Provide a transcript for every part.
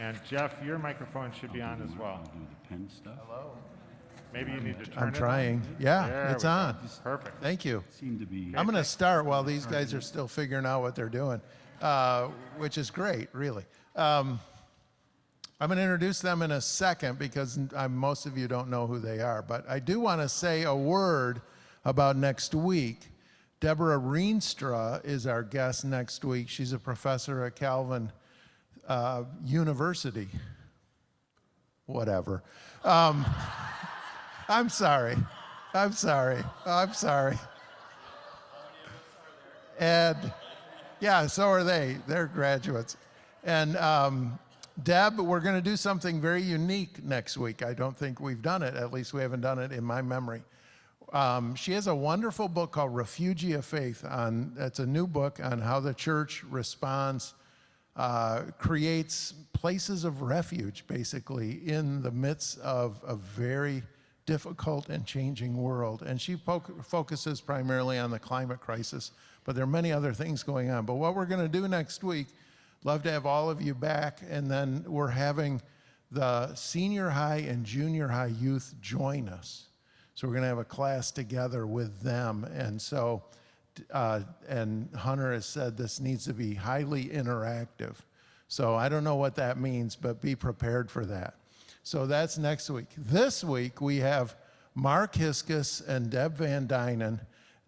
And Jeff, your microphone should be on as well. Do the pen stuff. Hello. Maybe you need to turn I'm it trying. on. Yeah, There it's we go. on. Perfect. Thank you. Seem to be. I'm going to start while these guys are still figuring out what they're doing, which is great, really. I'm going to introduce them in a second because most of you don't know who they are. But I do want to say a word about next week. Deborah Reenstra is our guest next week. She's a professor at Calvin University. Whatever. I'm sorry. And yeah, so are they. They're graduates. And Deb, we're going to do something very unique next week. I don't think we've done it. At least we haven't done it in my memory. She has a wonderful book called Refugee of Faith. It's a new book on how the church responds, creates places of refuge, basically, in the midst of a very difficult and changing world. And she focuses primarily on the climate crisis, but there are many other things going on. But what we're going to do next week, love to have all of you back, and then we're having the senior high and junior high youth join us. So we're going to have a class together with them. And so, and Hunter has said this needs to be highly interactive. So I don't know what that means, but be prepared for that. So that's next week. This week we have Mark Hiskes and Deb Van Duinen.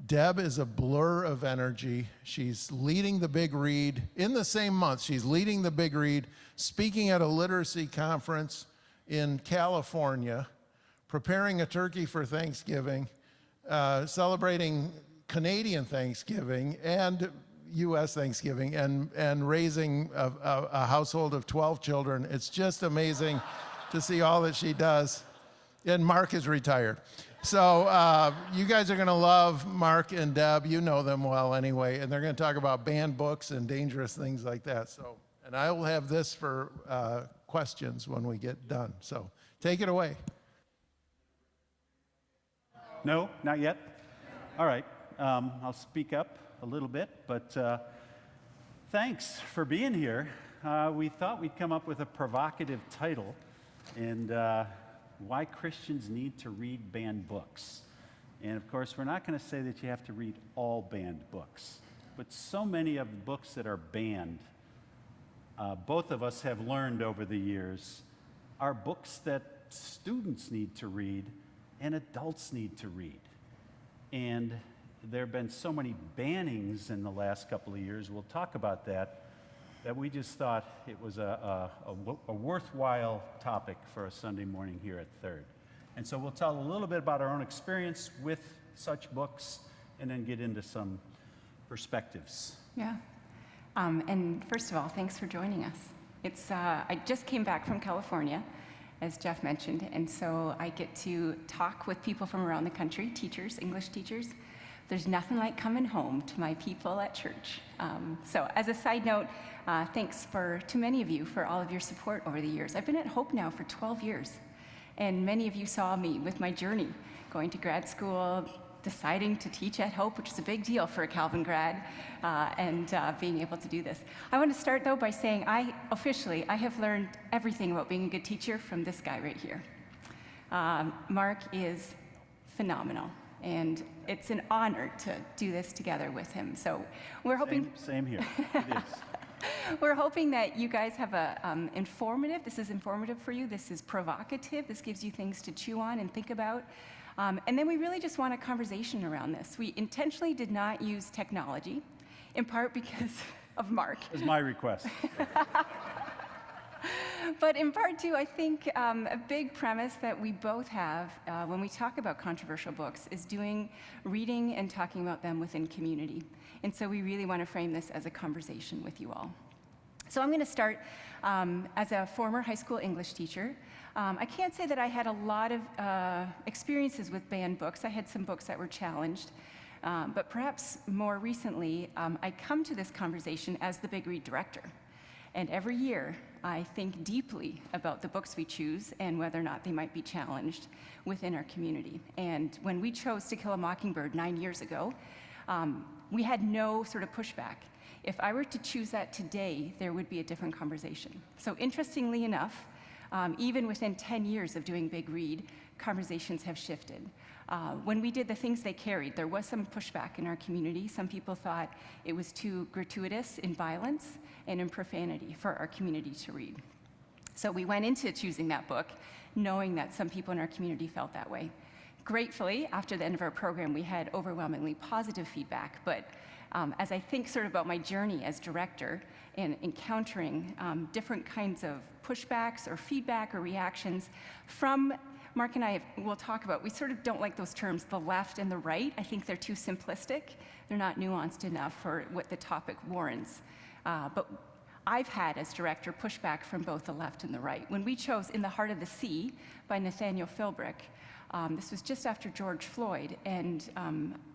Deb is a blur of energy. She's leading the Big Read in the same month. She's leading the Big Read, speaking at a literacy conference in California, preparing a turkey for Thanksgiving, celebrating Canadian Thanksgiving and U.S. Thanksgiving, and raising a household of 12 children. It's just amazing to see all that she does. And Mark is retired. So you guys are going to love Mark and Deb. You know them well anyway. And they're going to talk about banned books and dangerous things like that. So, and I will have this for questions when we get done. So take it away. No, not yet? All right. I'll speak up a little bit, but thanks for being here. We thought we'd come up with a provocative title, and why Christians need to read banned books. And of course, we're not going to say that you have to read all banned books, but so many of the books that are banned, both of us have learned over the years, are books that students need to read and adults need to read. And there have been so many bannings in the last couple of years, we'll talk about that we just thought it was a worthwhile topic for a Sunday morning here at Third. And so we'll tell a little bit about our own experience with such books and then get into some perspectives. Yeah. And first of all, thanks for joining us. I just came back from California, as Jeff mentioned, and so I get to talk with people from around the country, teachers, English teachers. There's nothing like coming home to my people at church. So as a side note, thanks to many of you for all of your support over the years. I've been at Hope now for 12 years, and many of you saw me with my journey, going to grad school, deciding to teach at Hope, which is a big deal for a Calvin grad, and being able to do this. I want to start, though, by saying I have learned everything about being a good teacher from this guy right here. Mark is phenomenal, and it's an honor to do this together with him. So we're hoping... Same here, it is. We're hoping that you guys have this is informative for you, this is provocative, this gives you things to chew on and think about. And then we really just want a conversation around this. We intentionally did not use technology, in part because of Mark. It was my request. But in part too, I think a big premise that we both have when we talk about controversial books is reading and talking about them within community. And so we really want to frame this as a conversation with you all. So I'm going to start as a former high school English teacher. I can't say that I had a lot of experiences with banned books. I had some books that were challenged. But perhaps more recently, I come to this conversation as the Big Read director. And every year, I think deeply about the books we choose and whether or not they might be challenged within our community. And when we chose To Kill a Mockingbird 9 years ago, we had no sort of pushback. If I were to choose that today, there would be a different conversation. So interestingly enough, even within 10 years of doing Big Read, conversations have shifted. When we did The Things They Carried, there was some pushback in our community. Some people thought it was too gratuitous in violence and in profanity for our community to read. So we went into choosing that book knowing that some people in our community felt that way. Gratefully, after the end of our program, we had overwhelmingly positive feedback, but as I think sort of about my journey as director and encountering different kinds of pushbacks or feedback or reactions from, Mark and I will talk about, we sort of don't like those terms, the left and the right. I think they're too simplistic. They're not nuanced enough for what the topic warrants. But I've had, as director, pushback from both the left and the right. When we chose In the Heart of the Sea by Nathaniel Philbrick, this was just after George Floyd, and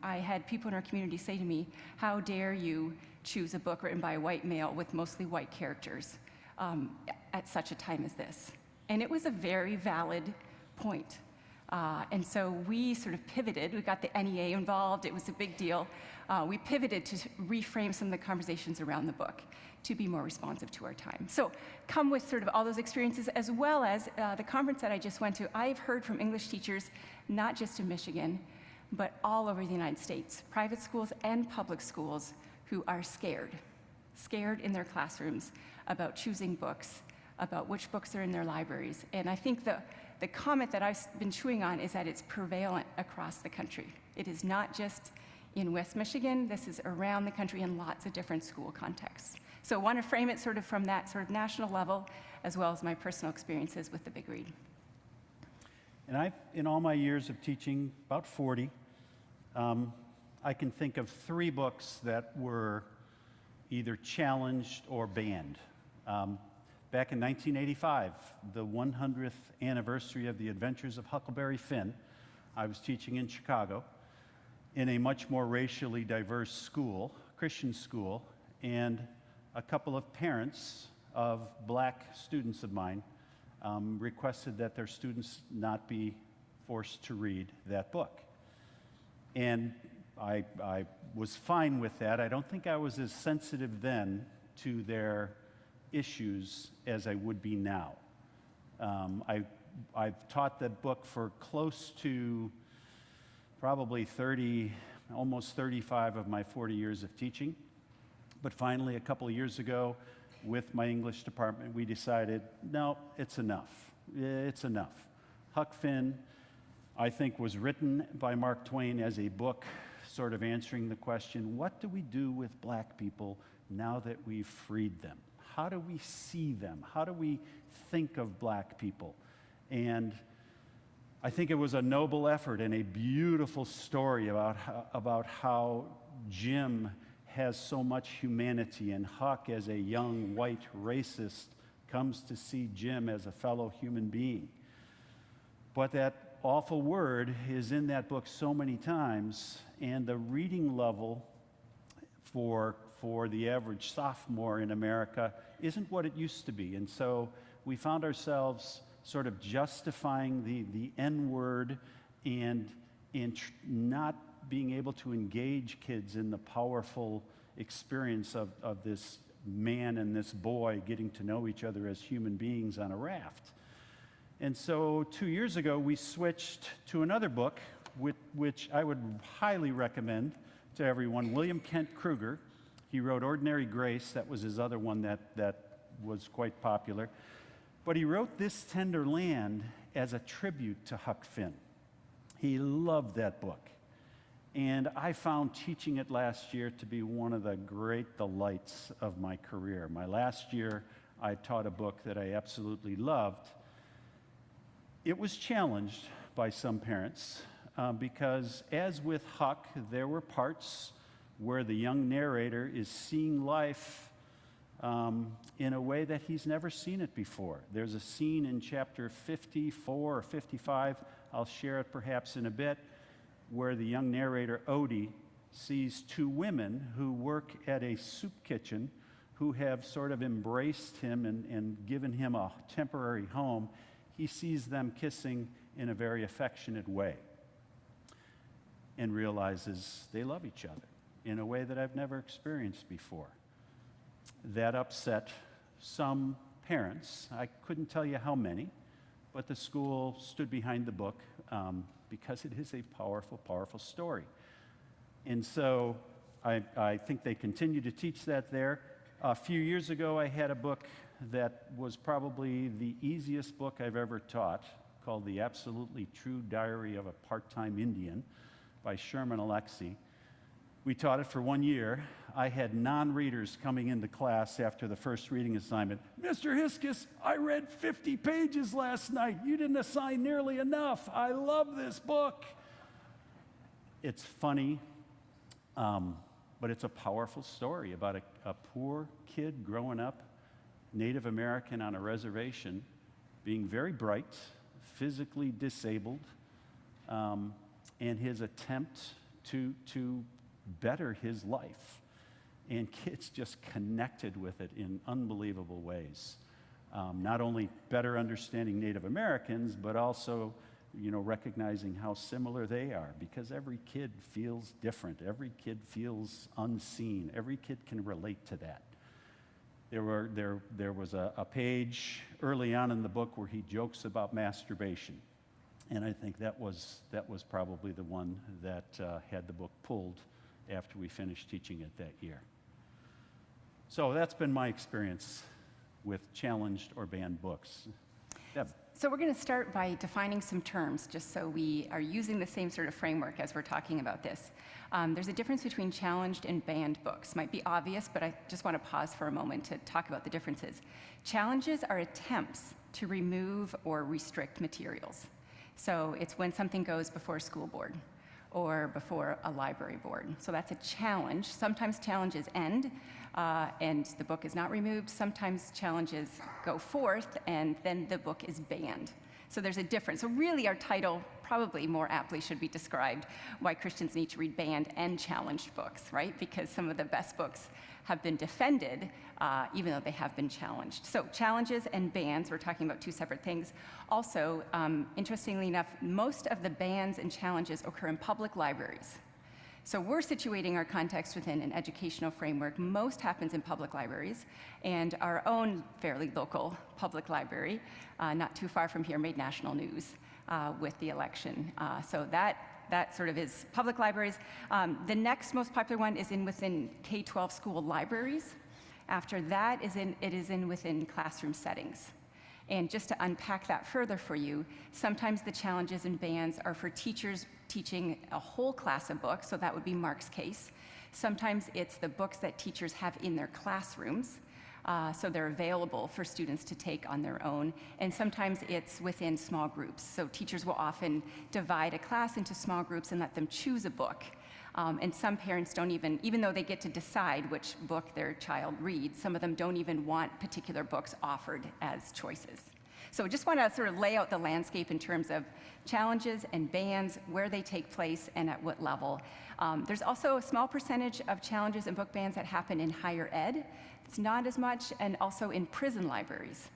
I had people in our community say to me, how dare you choose a book written by a white male with mostly white characters at such a time as this? And it was a very valid point. And so we sort of pivoted. We got the NEA involved. It was a big deal. We pivoted to reframe some of the conversations around the book to be more responsive to our time. So come with sort of all those experiences, as well as the conference that I just went to. I've heard from English teachers, not just in Michigan, but all over the United States, private schools and public schools, who are scared in their classrooms about choosing books, about which books are in their libraries. And I think the comment that I've been chewing on is that it's prevalent across the country. It is not just in West Michigan. This is around the country in lots of different school contexts. So I want to frame it sort of from that sort of national level, as well as my personal experiences with the Big Read. And I've, in all my years of teaching, about 40, I can think of 3 books that were either challenged or banned. Back in 1985, the 100th anniversary of the Adventures of Huckleberry Finn, I was teaching in Chicago in a much more racially diverse school, Christian school, and a couple of parents of black students of mine requested that their students not be forced to read that book. And I was fine with that. I don't think I was as sensitive then to their issues as I would be now. I've taught that book for close to probably 30, almost 35 of my 40 years of teaching. But finally, a couple of years ago, with my English department, we decided, no, it's enough. It's enough. Huck Finn, I think, was written by Mark Twain as a book sort of answering the question, what do we do with black people now that we've freed them? How do we see them? How do we think of black people? And I think it was a noble effort and a beautiful story about how Jim has so much humanity, and Huck, as a young white racist, comes to see Jim as a fellow human being. But that awful word is in that book so many times, and the reading level for the average sophomore in America isn't what it used to be. And so we found ourselves sort of justifying the N-word and not being able to engage kids in the powerful experience of this man and this boy getting to know each other as human beings on a raft. And so 2 years ago, we switched to another book, which I would highly recommend to everyone. William Kent Kruger. He wrote Ordinary Grace. That was his other one that was quite popular. But he wrote This Tender Land as a tribute to Huck Finn. He loved that book. And I found teaching it last year to be one of the great delights of my career. My last year, I taught a book that I absolutely loved. It was challenged by some parents because, as with Huck, there were parts where the young narrator is seeing life in a way that he's never seen it before. There's a scene in chapter 54 or 55, I'll share it perhaps in a bit, where the young narrator, Odie, sees 2 women who work at a soup kitchen who have sort of embraced him and given him a temporary home. He sees them kissing in a very affectionate way and realizes they love each other in a way that I've never experienced before. that upset some parents. I couldn't tell you how many, but the school stood behind the book because it is a powerful, powerful story. And so I think they continue to teach that there. A few years ago, I had a book that was probably the easiest book I've ever taught, called The Absolutely True Diary of a Part-Time Indian by Sherman Alexie. We taught it for 1 year. I had non-readers coming into class after the first reading assignment. Mr. Hiskes, I read 50 pages last night. You didn't assign nearly enough. I love this book. It's funny, but it's a powerful story about a poor kid growing up, Native American on a reservation, being very bright, physically disabled, and his attempt to better his life. And kids just connected with it in unbelievable ways. Not only better understanding Native Americans, but also, recognizing how similar they are, because every kid feels different. Every kid feels unseen. Every kid can relate to that. There was a page early on in the book where he jokes about masturbation. And I think that was probably the one that had the book pulled after we finished teaching it that year. So that's been my experience with challenged or banned books. Deb. So we're going to start by defining some terms, just so we are using the same sort of framework as we're talking about this. There's a difference between challenged and banned books. Might be obvious, but I just want to pause for a moment to talk about the differences. Challenges are attempts to remove or restrict materials. So it's when something goes before a school board or before a library board. So that's a challenge. Sometimes challenges end and the book is not removed. Sometimes challenges go forth and then the book is banned. So there's a difference. So really our title probably more aptly should be described why Christians need to read banned and challenged books, right? Because some of the best books have been defended even though they have been challenged. So challenges and bans, we're talking about two separate things. Also, interestingly enough, most of the bans and challenges occur in public libraries. So we're situating our context within an educational framework. Most happens in public libraries, and our own fairly local public library, not too far from here, made national news with the election. So that sort of is public libraries. The next most popular one is within K-12 school libraries. After that, it is within classroom settings. And just to unpack that further for you, sometimes the challenges and bans are for teachers teaching a whole class of books, so that would be Mark's case. Sometimes it's the books that teachers have in their classrooms, so they're available for students to take on their own. And sometimes it's within small groups. So teachers will often divide a class into small groups and let them choose a book. And some parents don't even though they get to decide which book their child reads, some of them don't even want particular books offered as choices. So just want to sort of lay out the landscape in terms of challenges and bans, where they take place, and at what level. There's also a small percentage of challenges and book bans that happen in higher ed. It's not as much, and also in prison libraries.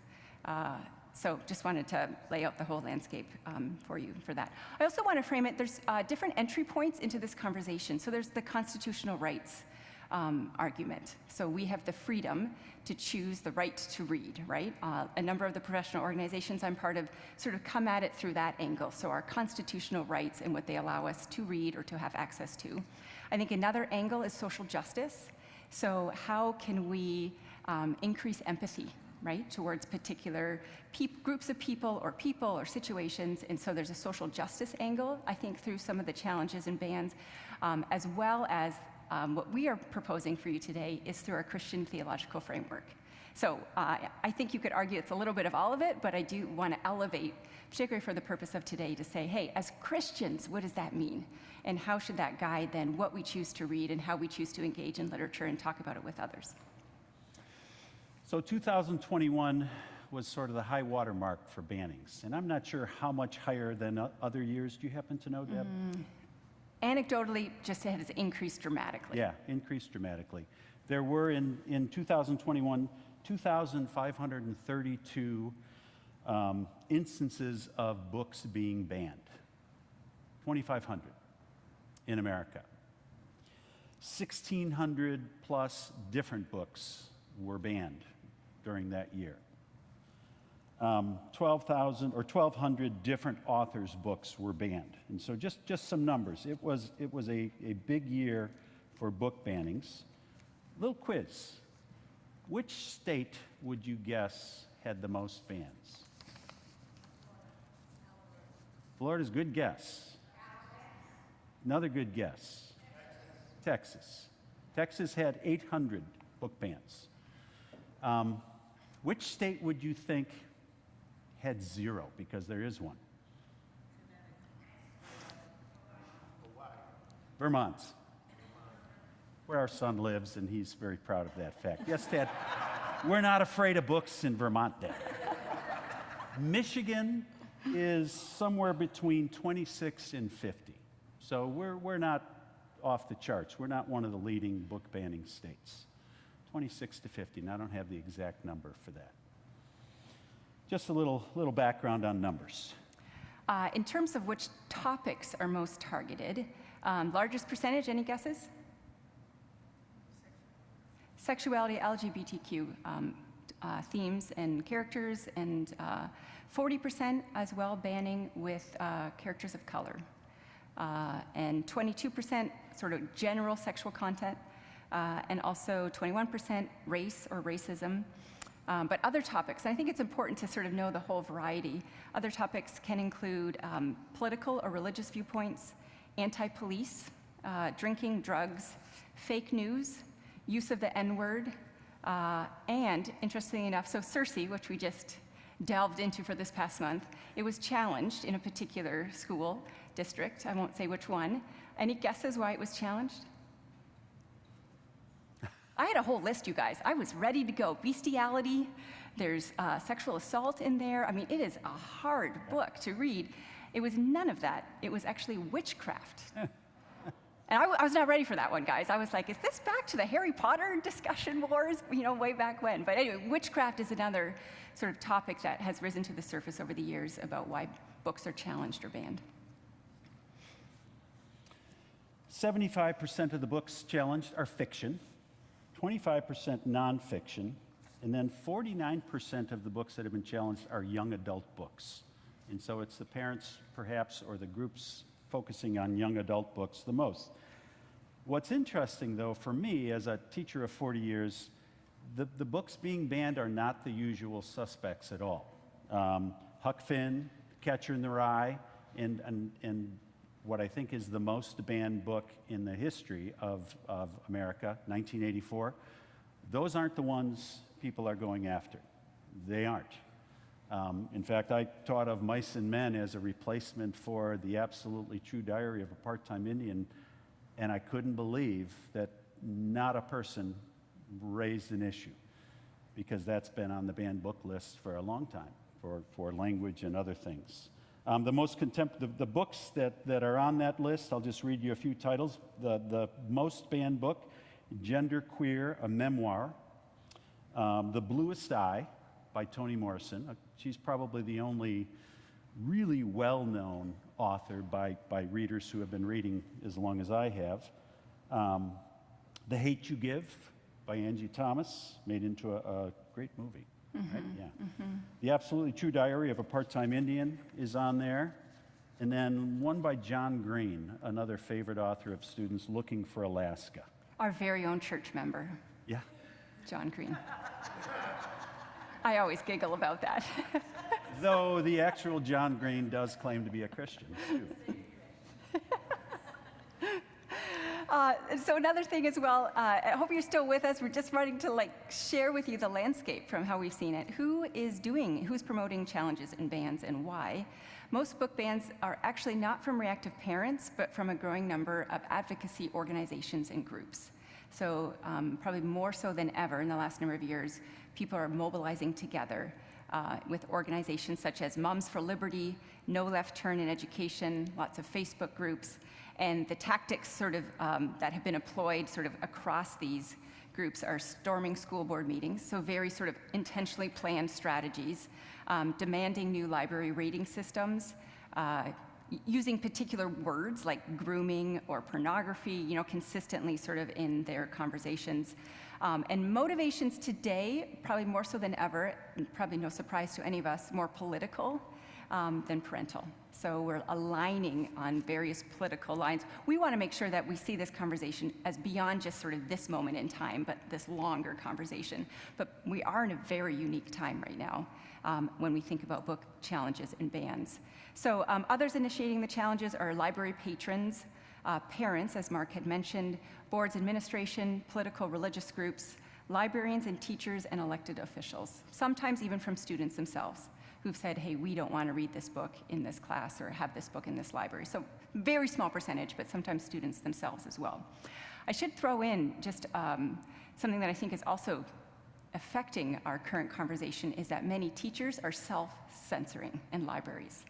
So just wanted to lay out the whole landscape for you for that. I also want to frame it, there's different entry points into this conversation. So there's the constitutional rights argument. So we have the freedom to choose the right to read, right? A number of the professional organizations I'm part of sort of come at it through that angle. So our constitutional rights and what they allow us to read or to have access to. I think another angle is social justice. So how can we increase empathy, right, towards particular groups of people or situations. And so there's a social justice angle, I think, through some of the challenges and bans, as well as what we are proposing for you today is through our Christian theological framework. So I think you could argue it's a little bit of all of it, but I do want to elevate, particularly for the purpose of today, to say, hey, as Christians, what does that mean? And how should that guide then what we choose to read and how we choose to engage in literature and talk about it with others? So 2021 was sort of the high water mark for bannings. And I'm not sure how much higher than other years. Do you happen to know, Deb? Anecdotally, just it has increased dramatically. Yeah, increased dramatically. There were in 2021, 2,532 instances of books being banned. 2,500 in America. 1,600 plus different books were banned during that year. 12,000 or 1,200 different authors' books were banned. And so just some numbers. It was a big year for book bannings. Little quiz. Which state would you guess had the most bans? Florida's good guess. Another good guess. Texas. Texas had 800 book bans. Which state would you think had 0? Because there is one. Vermont, where our son lives, and he's very proud of that fact. Yes, Dad, we're not afraid of books in Vermont, Dad. Michigan is somewhere between 26 and 50. So we're not off the charts. We're not one of the leading book banning states. 26 to 50, and I don't have the exact number for that. Just a little background on numbers. In terms of which topics are most targeted, largest percentage, any guesses? Sexuality, LGBTQ themes and characters, and 40% as well banning with characters of color. And 22% sort of general sexual content, and also 21% race or racism. But other topics, and I think it's important to sort of know the whole variety. Other topics can include political or religious viewpoints, anti-police, drinking, drugs, fake news, use of the N-word, and interestingly enough, so Circe, which we just delved into for this past month, it was challenged in a particular school district. I won't say which one. Any guesses why it was challenged? I had a whole list, you guys. I was ready to go. Bestiality, there's sexual assault in there. I mean, it is a hard book to read. It was none of that. It was actually witchcraft. And I was not ready for that one, guys. I was like, is this back to the Harry Potter discussion wars, way back when? But anyway, witchcraft is another sort of topic that has risen to the surface over the years about why books are challenged or banned. 75% of the books challenged are fiction, 25% nonfiction, and then 49% of the books that have been challenged are young adult books. And so it's the parents, perhaps, or the groups focusing on young adult books the most. What's interesting, though, for me, as a teacher of 40 years, the books being banned are not the usual suspects at all. Huck Finn, Catcher in the Rye, and what I think is the most banned book in the history of America, 1984, those aren't the ones people are going after. They aren't. In fact, I thought of Mice and Men as a replacement for The Absolutely True Diary of a Part-Time Indian, and I couldn't believe that not a person raised an issue, because that's been on the banned book list for a long time, for language and other things. The books that are on that list, I'll just read you a few titles. The most banned book, Gender Queer, a memoir. The Bluest Eye by Toni Morrison. She's probably the only really well-known author by readers who have been reading as long as I have. The Hate You Give by Angie Thomas, made into a great movie. Right? Yeah. Mm-hmm. The Absolutely True Diary of a Part-Time Indian is on there. And then one by John Green, another favorite author of students, Looking for Alaska. Our very own church member. Yeah. John Green. I always giggle about that. Though the actual John Green does claim to be a Christian, too. So another thing as well, I hope you're still with us. We're just wanting to share with you the landscape from how we've seen it. Who's promoting challenges and bans, and why? Most book bans are actually not from reactive parents, but from a growing number of advocacy organizations and groups. So probably more so than ever in the last number of years, people are mobilizing together with organizations such as Moms for Liberty, No Left Turn in Education, lots of Facebook groups, and the tactics sort of that have been employed sort of across these groups are storming school board meetings, so very sort of intentionally planned strategies, demanding new library rating systems, using particular words like grooming or pornography, consistently sort of in their conversations, And motivations today, probably more so than ever, and probably no surprise to any of us, more political than parental. So we're aligning on various political lines. We want to make sure that we see this conversation as beyond just sort of this moment in time, but this longer conversation. But we are in a very unique time right now when we think about book challenges and bans. So others initiating the challenges are library patrons, parents, as Mark had mentioned, boards, administration, political, religious groups, librarians and teachers, and elected officials, sometimes even from students themselves, who've said, hey, we don't want to read this book in this class or have this book in this library. So very small percentage, but sometimes students themselves as well. I should throw in just something that I think is also affecting our current conversation is that many teachers are self-censoring in libraries.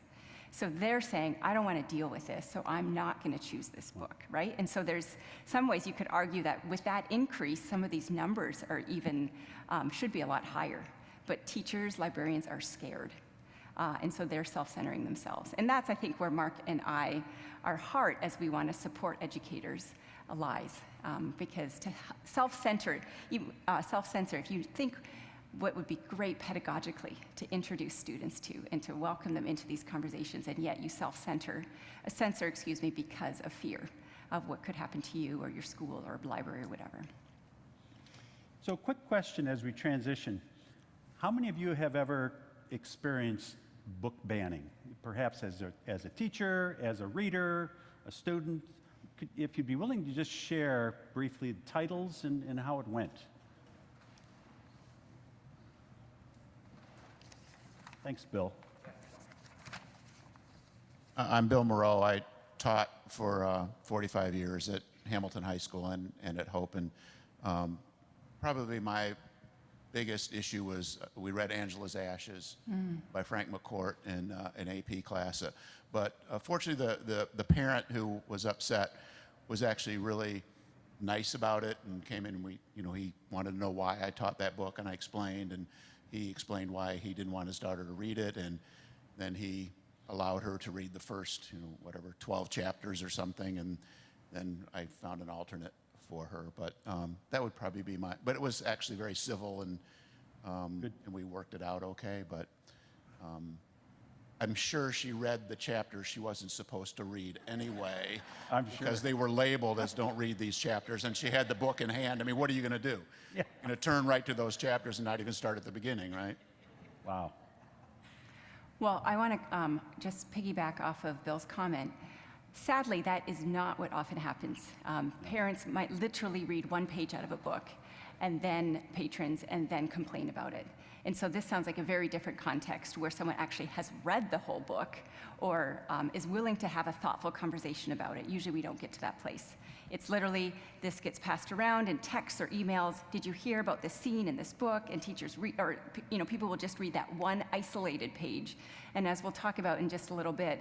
So they're saying, I don't want to deal with this, so I'm not going to choose this book, right? And so there's some ways you could argue that with that increase, some of these numbers are even, should be a lot higher. But teachers, librarians are scared. And so they're self-centering themselves. And that's, I think, where Mark and I, our heart as we want to support educators, lies. Because to self-censor, if you think what would be great pedagogically to introduce students to and to welcome them into these conversations, and yet you censor, because of fear of what could happen to you or your school or library or whatever. So quick question as we transition. How many of you have ever experienced book banning, perhaps as a teacher, as a reader, a student? If you'd be willing to just share briefly the titles and how it went. Thanks, Bill. I'm Bill Moreau. I taught for 45 years at Hamilton High School and at Hope, and probably my biggest issue was we read Angela's Ashes by Frank McCourt in an AP class. But fortunately, the parent who was upset was actually really nice about it and came in and he wanted to know why I taught that book, and I explained, and he explained why he didn't want his daughter to read it, and then he allowed her to read the first 12 chapters or something, and then I found an alternate for her. But that would probably be but it was actually very civil, and we worked it out okay. But I'm sure she read the chapters she wasn't supposed to read anyway, I'm sure. because they were labeled as don't read these chapters, and she had the book in hand. I mean, what are you going to do? Yeah. You're going to turn right to those chapters and not even start at the beginning, right? Wow. Well, I want to just piggyback off of Bill's comment. Sadly, that is not what often happens. Parents might literally read one page out of a book, and then patrons, and then complain about it. And so this sounds like a very different context where someone actually has read the whole book or is willing to have a thoughtful conversation about it. Usually we don't get to that place. It's literally, this gets passed around in texts or emails. Did you hear about this scene in this book? And teachers people will just read that one isolated page. And as we'll talk about in just a little bit,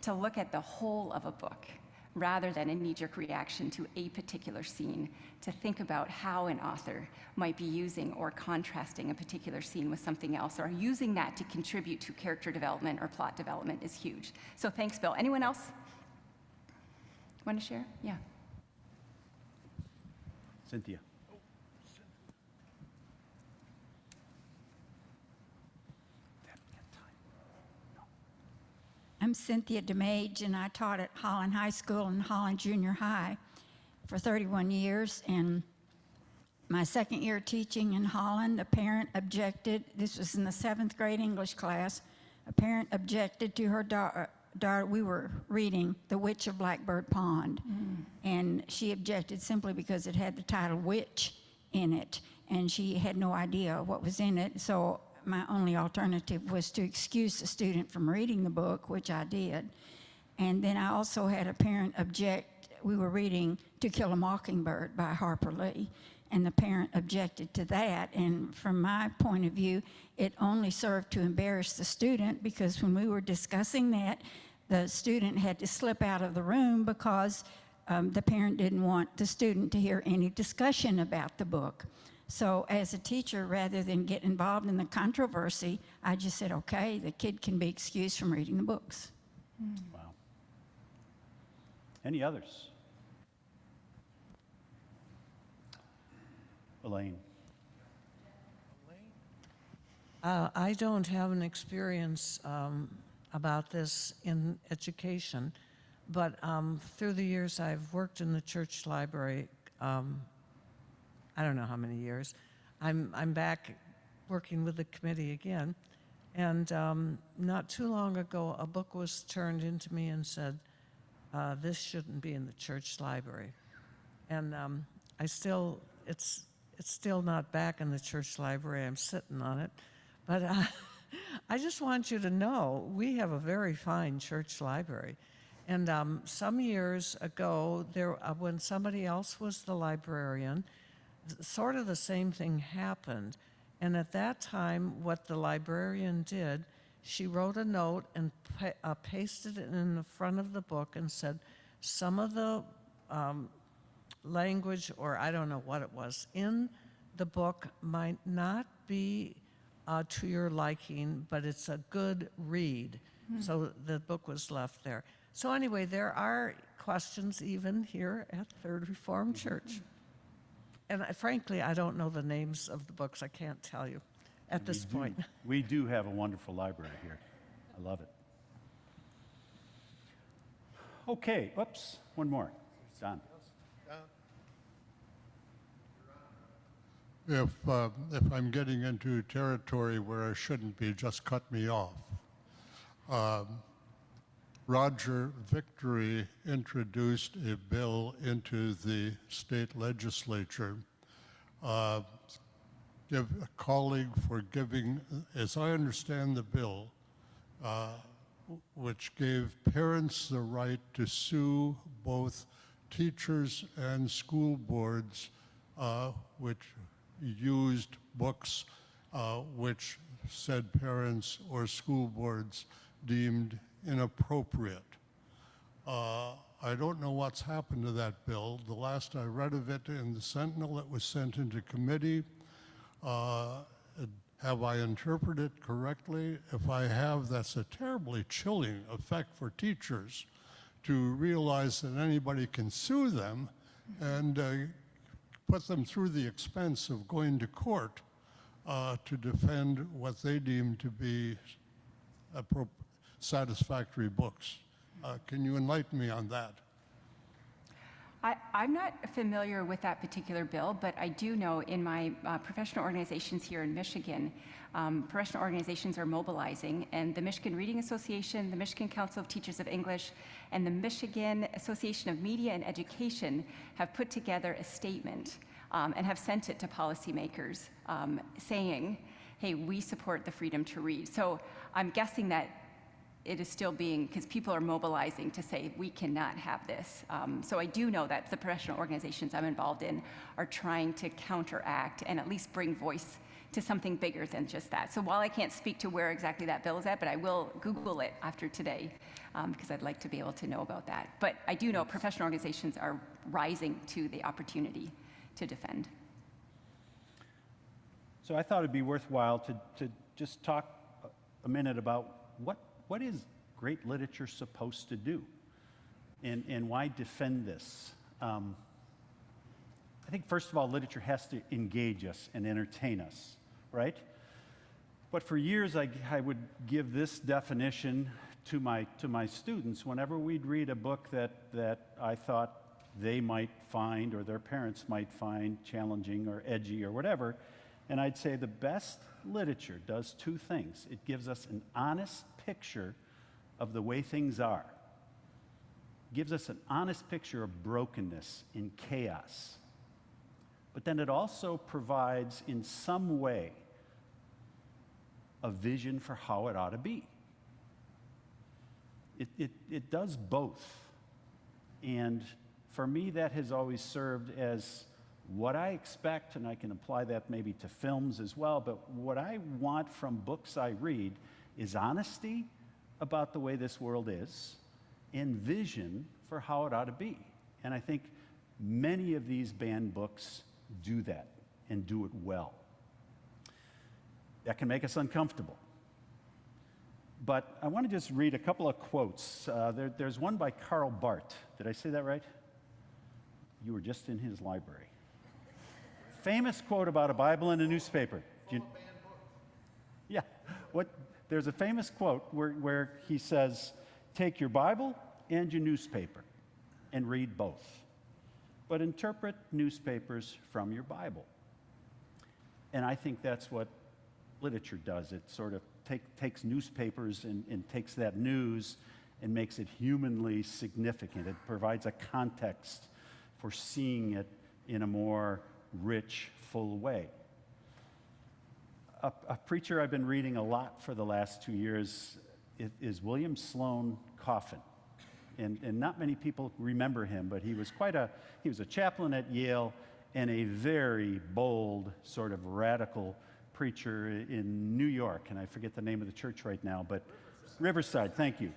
to look at the whole of a book rather than a knee-jerk reaction to a particular scene, to think about how an author might be using or contrasting a particular scene with something else, or using that to contribute to character development or plot development is huge. So thanks, Bill. Anyone else want to share? Yeah. Cynthia. I'm Cynthia DeMage, and I taught at Holland High School and Holland Junior High for 31 years. And my second year teaching in Holland, a parent objected. This was in the 7th grade English class. A parent objected to her daughter. We were reading The Witch of Blackbird Pond, and she objected simply because it had the title Witch in it, and she had no idea what was in it. So my only alternative was to excuse the student from reading the book, which I did. And then I also had a parent object. We were reading To Kill a Mockingbird by Harper Lee, and the parent objected to that. And from my point of view, it only served to embarrass the student, because when we were discussing that, the student had to slip out of the room because the parent didn't want the student to hear any discussion about the book. So as a teacher, rather than get involved in the controversy, I just said, okay, the kid can be excused from reading the books. Wow. Any others? Elaine. I don't have an experience about this in education, but through the years I've worked in the church library. I don't know how many years. I'm back working with the committee again, and not too long ago, a book was turned into me and said, "This shouldn't be in the church library," and it's still not back in the church library. I'm sitting on it. But I just want you to know we have a very fine church library. And some years ago, when somebody else was the librarian, sort of the same thing happened. And at that time, what the librarian did, she wrote a note and pasted it in the front of the book and said, some of the language, or I don't know what it was, in the book might not be to your liking, but it's a good read. So the book was left there. So anyway, there are questions even here at Third Reformed Church. And frankly, I don't know the names of the books. I can't tell you at this point. We do have a wonderful library here. I love it. Okay, oops, one more. Don. If I'm getting into territory where I shouldn't be, just cut me off. Roger Victory introduced a bill into the state legislature. Give a colleague for giving, as I understand the bill, which gave parents the right to sue both teachers and school boards which used books which said parents or school boards deemed inappropriate. I don't know what's happened to that bill. The last I read of it in the Sentinel, it was sent into committee. Have I interpreted it correctly? If I have, that's a terribly chilling effect for teachers to realize that anybody can sue them and put them through the expense of going to court to defend what they deem to be satisfactory books. Can you enlighten me on that? I'm not familiar with that particular bill, but I do know in my professional organizations here in Michigan, professional organizations are mobilizing, and the Michigan Reading Association, the Michigan Council of Teachers of English, and the Michigan Association of Media and Education have put together a statement and have sent it to policymakers saying, hey, we support the freedom to read. So I'm guessing that it is still being, because people are mobilizing to say we cannot have this. So I do know that the professional organizations I'm involved in are trying to counteract and at least bring voice to something bigger than just that. So while I can't speak to where exactly that bill is at, but I will Google it after today because I'd like to be able to know about that. But I do know professional organizations are rising to the opportunity to defend. So I thought it'd be worthwhile to just talk a minute about what is great literature supposed to do and why defend this? I think first of all, literature has to engage us and entertain us, right? But for years, I would give this definition to my students whenever we'd read a book that I thought they might find or their parents might find challenging or edgy or whatever. And I'd say the best literature does two things. It gives us an honest picture of the way things are. It gives us an honest picture of brokenness and chaos. But then it also provides, in some way, a vision for how it ought to be. It does both. And for me, that has always served as what I expect, and I can apply that maybe to films as well, but what I want from books I read is honesty about the way this world is and vision for how it ought to be. And I think many of these banned books do that and do it well. That can make us uncomfortable. But I want to just read a couple of quotes. There's one by Karl Barth. Did I say that right? You were just in his library. famous quote about a Bible and a newspaper. Yeah. There's a famous quote where he says, take your Bible and your newspaper and read both, but interpret newspapers from your Bible. And I think that's what literature does. It sort of takes newspapers and takes that news and makes it humanly significant. It provides a context for seeing it in a more rich, full way. A preacher I've been reading a lot for the last 2 years is William Sloane Coffin. And not many people remember him, but he was a chaplain at Yale and a very bold, sort of radical preacher in New York. And I forget the name of the church right now, but Riverside, thank you.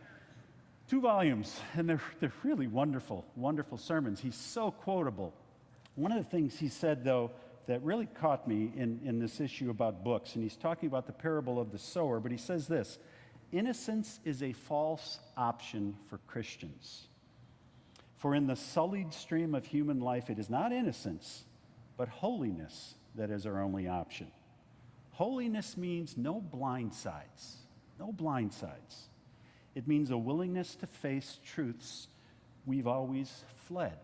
2 volumes, and they're really wonderful, wonderful sermons. He's so quotable. One of the things he said, though, that really caught me in this issue about books, and he's talking about the parable of the sower, but he says this: innocence is a false option for Christians. For in the sullied stream of human life, it is not innocence, but holiness that is our only option. Holiness means no blind sides, no blind sides. It means a willingness to face truths we've always fled.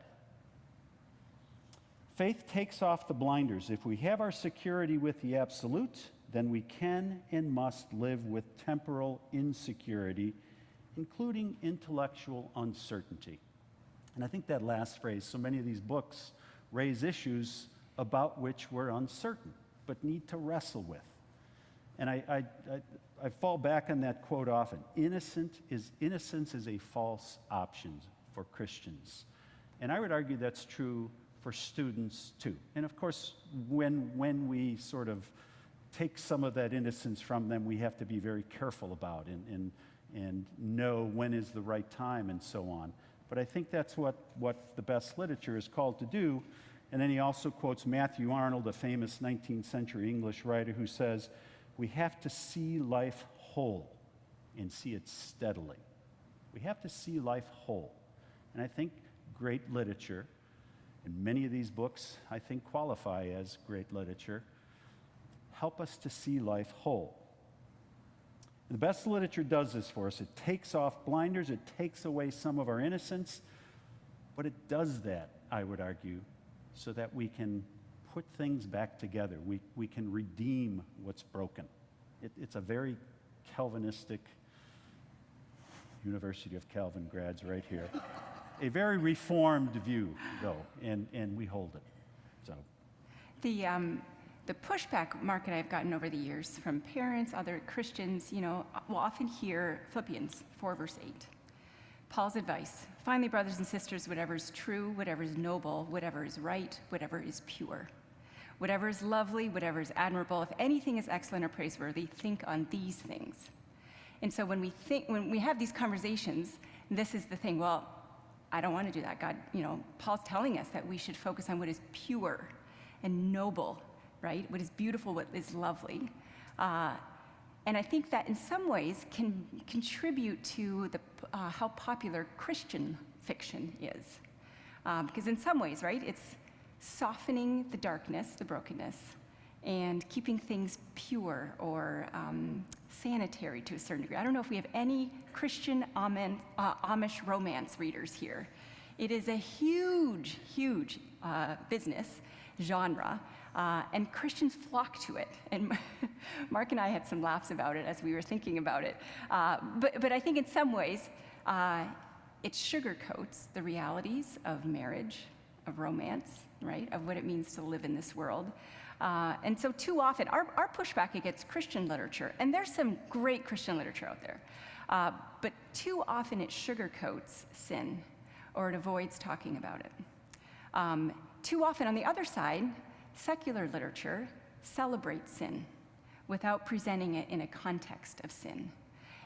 Faith takes off the blinders. If we have our security with the absolute, then we can and must live with temporal insecurity, including intellectual uncertainty. And I think that last phrase, so many of these books raise issues about which we're uncertain, but need to wrestle with. And I fall back on that quote often. Innocence is a false option for Christians. And I would argue that's true for students too. And of course, when we sort of take some of that innocence from them, we have to be very careful about and know when is the right time and so on. But I think that's what the best literature is called to do. And then he also quotes Matthew Arnold, a famous 19th century English writer, who says, we have to see life whole and see it steadily. We have to see life whole. And I think great literature, and many of these books I think qualify as great literature, help us to see life whole. The best literature does this for us. It takes off blinders, it takes away some of our innocence, but it does that, I would argue, so that we can put things back together. We can redeem what's broken. It's a very Calvinistic, University of Calvin grads right here. A very reformed view, though, and we hold it. So, the pushback, Mark and I have gotten over the years from parents, other Christians, will often hear Philippians 4, verse 8. Paul's advice: finally, brothers and sisters, whatever is true, whatever is noble, whatever is right, whatever is pure, whatever is lovely, whatever is admirable, if anything is excellent or praiseworthy, think on these things. And so when we have these conversations, this is the thing, well, I don't want to do that. God, Paul's telling us that we should focus on what is pure and noble, right? What is beautiful, what is lovely. And I think that in some ways can contribute to how popular Christian fiction is. Because in some ways, right, it's softening the darkness, the brokenness, and keeping things pure or sanitary to a certain degree. I don't know if we have any Christian Amish romance readers here. It is a huge, huge business genre, and Christians flock to it. And Mark and I had some laughs about it as we were thinking about it. But I think in some ways, it sugarcoats the realities of marriage, of romance, right, of what it means to live in this world. And so too often, our pushback against Christian literature, and there's some great Christian literature out there, but too often it sugarcoats sin, or it avoids talking about it. Too often, on the other side, secular literature celebrates sin without presenting it in a context of sin.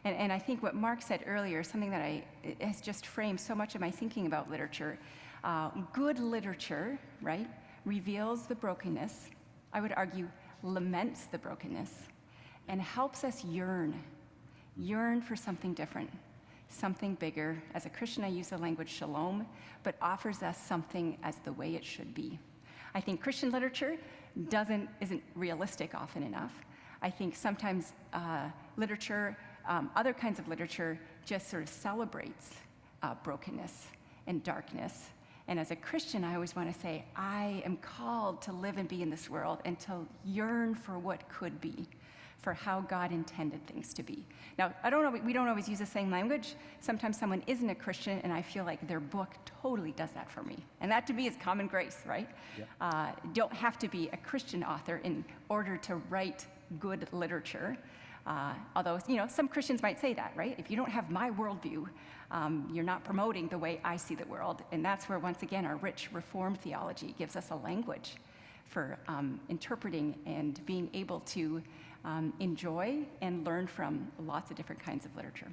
And I think what Mark said earlier, something that has just framed so much of my thinking about literature. Good literature, right, reveals the brokenness, I would argue laments the brokenness, and helps us yearn for something different, something bigger. As a Christian, I use the language shalom, but offers us something as the way it should be. I think Christian literature isn't realistic often enough. I think sometimes literature, other kinds of literature, just sort of celebrates brokenness and darkness. And as a Christian, I always want to say, I am called to live and be in this world and to yearn for what could be, for how God intended things to be. Now, we don't always use the same language. Sometimes someone isn't a Christian, and I feel like their book totally does that for me. And that to me is common grace, right? Yeah. Don't have to be a Christian author in order to write good literature. Although, some Christians might say that, right? If you don't have my worldview, you're not promoting the way I see the world. And that's where, once again, our rich Reformed theology gives us a language for interpreting and being able to enjoy and learn from lots of different kinds of literature.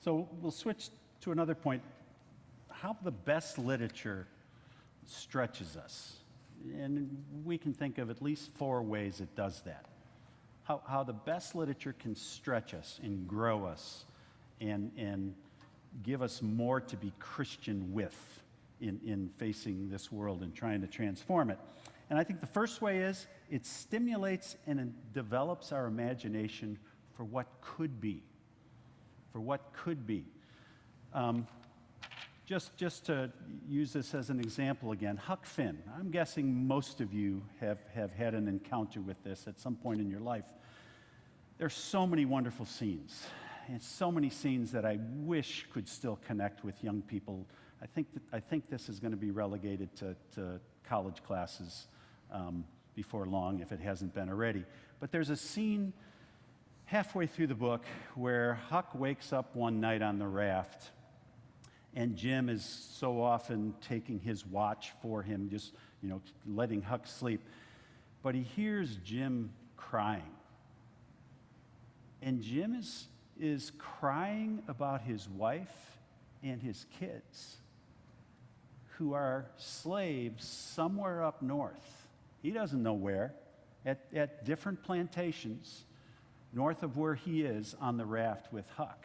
So we'll switch to another point. How the best literature stretches us. And we can think of at least 4 ways it does that. How the best literature can stretch us and grow us and give us more to be Christian with in facing this world and trying to transform it. And I think the first way is it stimulates and it develops our imagination for what could be. For what could be. Just to use this as an example again, Huck Finn. I'm guessing most of you have had an encounter with this at some point in your life. There's so many wonderful scenes, and so many scenes that I wish could still connect with young people. I think this is going to be relegated to college classes before long, if it hasn't been already. But there's a scene halfway through the book where Huck wakes up one night on the raft, and Jim is so often taking his watch for him, just letting Huck sleep. But he hears Jim crying. And Jim is crying about his wife and his kids, who are slaves somewhere up north. He doesn't know where, at different plantations north of where he is on the raft with Huck.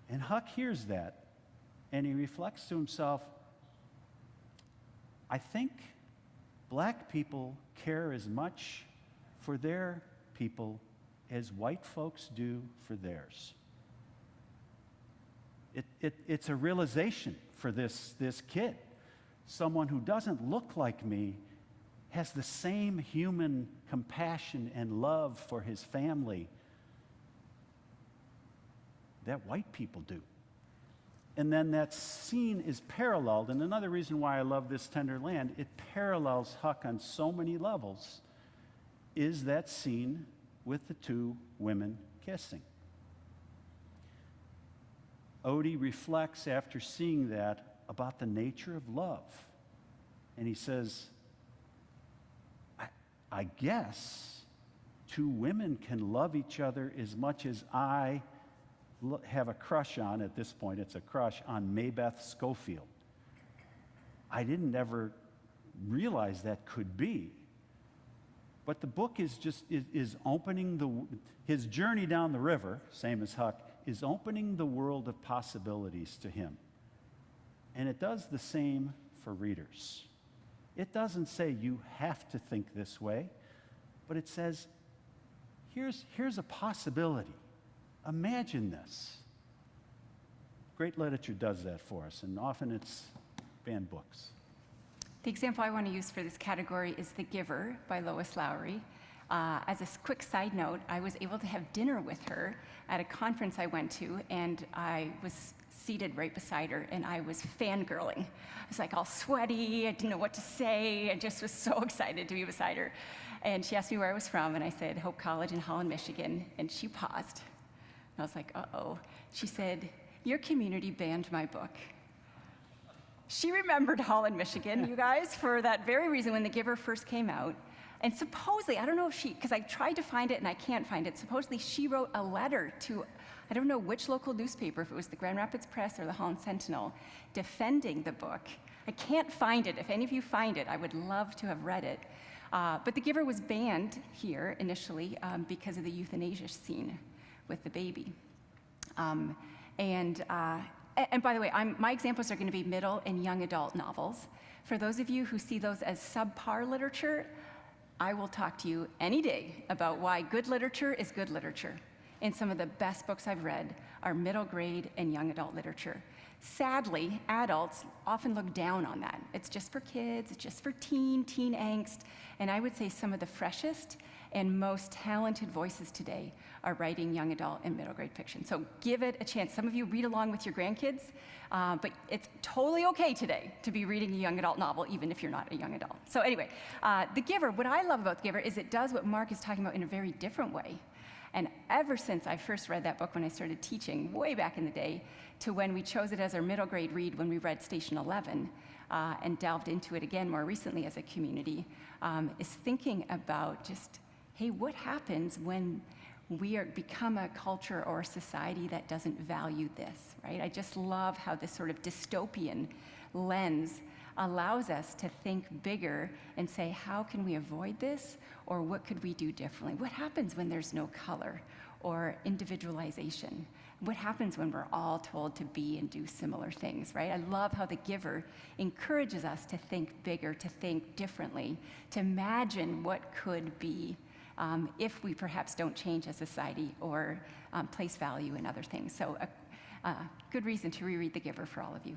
And Huck hears that, and he reflects to himself, I think black people care as much for their people as white folks do for theirs. It's a realization for this kid. Someone who doesn't look like me has the same human compassion and love for his family that white people do. And then that scene is paralleled, and another reason why I love This Tender Land, it parallels Huck on so many levels, is that scene with the 2 women kissing. Odie reflects after seeing that about the nature of love. And he says, I guess 2 women can love each other as much as I have a crush on, at this point it's a crush on Maybeth Schofield. I didn't ever realize that could be. But the book is opening his journey down the river, same as Huck, is opening the world of possibilities to him. And it does the same for readers. It doesn't say you have to think this way, but it says, here's a possibility. Imagine this. Great literature does that for us, and often it's banned books. The example I want to use for this category is The Giver by Lois Lowry. As a quick side note, I was able to have dinner with her at a conference I went to, and I was seated right beside her, and I was fangirling. I was like all sweaty, I didn't know what to say, I just was so excited to be beside her. And she asked me where I was from, and I said, Hope College in Holland, Michigan, and she paused. And I was like, uh-oh. She said, your community banned my book. She remembered Holland, Michigan, you guys, for that very reason when The Giver first came out. And supposedly, I don't know if because I tried to find it and I can't find it, supposedly she wrote a letter to, I don't know which local newspaper, if it was the Grand Rapids Press or the Holland Sentinel, defending the book. I can't find it. If any of you find it, I would love to have read it. But The Giver was banned here initially because of the euthanasia scene with the baby. And by the way, my examples are going to be middle and young adult novels. For those of you who see those as subpar literature, I will talk to you any day about why good literature is good literature. And some of the best books I've read are middle grade and young adult literature. Sadly, adults often look down on that. It's just for kids, it's just for teen angst. And I would say some of the freshest and most talented voices today are writing young adult and middle grade fiction. So give it a chance. Some of you read along with your grandkids, but it's totally okay today to be reading a young adult novel, even if you're not a young adult. So anyway, The Giver, what I love about The Giver is it does what Mark is talking about in a very different way. And ever since I first read that book when I started teaching, way back in the day, to when we chose it as our middle grade read when we read Station 11, and delved into it again more recently as a community, is thinking about just, hey, what happens when we become a culture or a society that doesn't value this, right? I just love how this sort of dystopian lens allows us to think bigger and say, how can we avoid this? Or what could we do differently? What happens when there's no color or individualization? What happens when we're all told to be and do similar things, right? I love how The Giver encourages us to think bigger, to think differently, to imagine what could be if we perhaps don't change as a society or place value in other things. So a good reason to reread The Giver for all of you.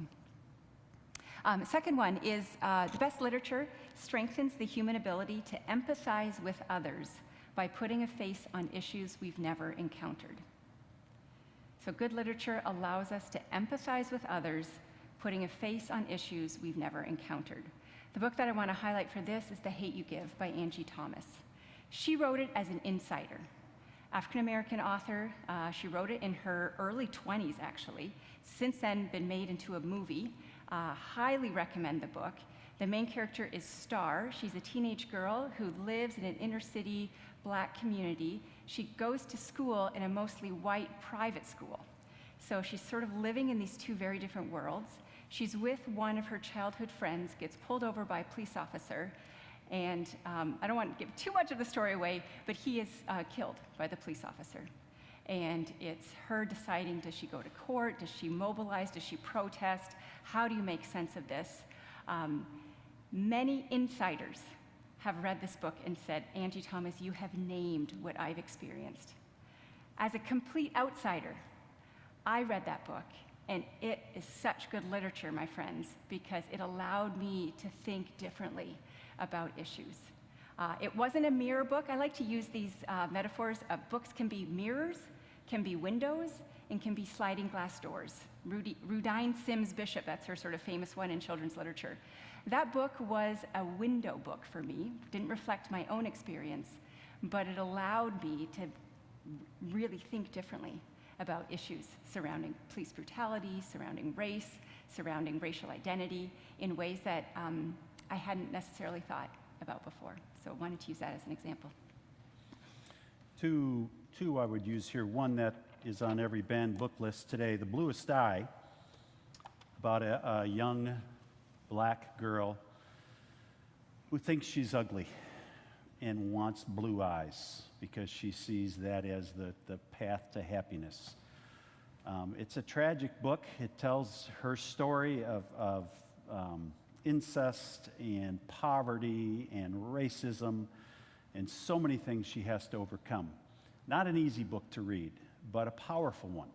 The second one is the best literature strengthens the human ability to empathize with others by putting a face on issues we've never encountered. So good literature allows us to empathize with others, putting a face on issues we've never encountered. The book that I want to highlight for this is The Hate You Give by Angie Thomas. She wrote it as an insider. African-American author, she wrote it in her early 20s, actually. Since then, been made into a movie. Highly recommend the book. The main character is Star. She's a teenage girl who lives in an inner city Black community. She goes to school in a mostly white private school. So she's sort of living in these two very different worlds. She's with one of her childhood friends, gets pulled over by a police officer, and I don't want to give too much of the story away, but he is killed by the police officer. And it's her deciding, does she go to court? Does she mobilize? Does she protest? How do you make sense of this? Many insiders have read this book and said, Angie Thomas, you have named what I've experienced. As a complete outsider, I read that book, and it is such good literature, my friends, because it allowed me to think differently about issues. It wasn't a mirror book. I like to use these metaphors of books can be mirrors, can be windows, and can be sliding glass doors. Rudine Sims Bishop, that's her sort of famous one in children's literature. That book was a window book for me. Didn't reflect my own experience, but it allowed me to really think differently about issues surrounding police brutality, surrounding race, surrounding racial identity in ways that I hadn't necessarily thought about before. So I wanted to use that as an example. Two I would use here. One that is on every banned book list today, The Bluest Eye, about a young Black girl who thinks she's ugly and wants blue eyes because she sees that as the path to happiness. It's a tragic book. It tells her story of incest and poverty and racism and so many things she has to overcome. Not an easy book to read, but a powerful one.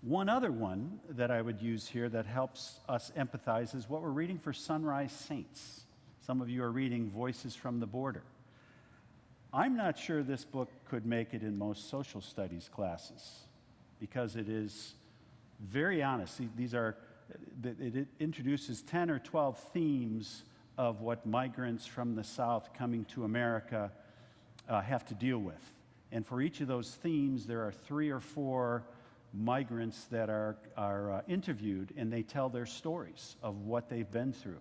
One other one that I would use here that helps us empathize is what we're reading for Sunrise Saints. Some of you are reading Voices from the Border. I'm not sure this book could make it in most social studies classes because it is very honest. It introduces 10 or 12 themes of what migrants from the South coming to America have to deal with. And for each of those themes, there are 3 or 4 migrants that are interviewed, and they tell their stories of what they've been through.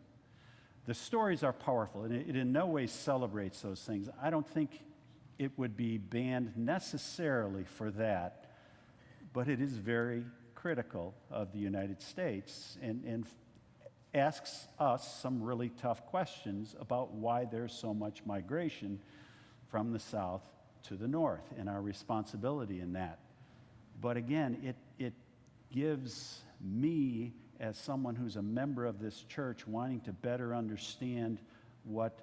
The stories are powerful, and it in no way celebrates those things. I don't think it would be banned necessarily for that, but it is very critical of the United States and asks us some really tough questions about why there's so much migration from the South to the North and our responsibility in that. But again, it gives me as someone who's a member of this church wanting to better understand what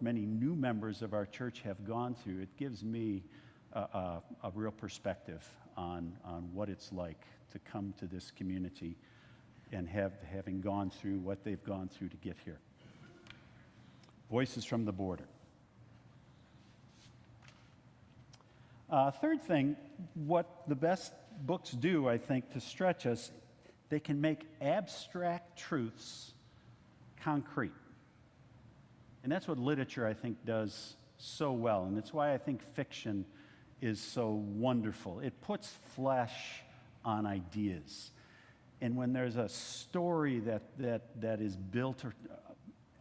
many new members of our church have gone through. It gives me a real perspective on what it's like to come to this community and having gone through what they've gone through to get here. Voices from the Border. Third thing, what the best books do, I think, to stretch us, they can make abstract truths concrete. And that's what literature, I think, does so well. And it's why I think fiction is so wonderful. It puts flesh on ideas. And when there's a story that is built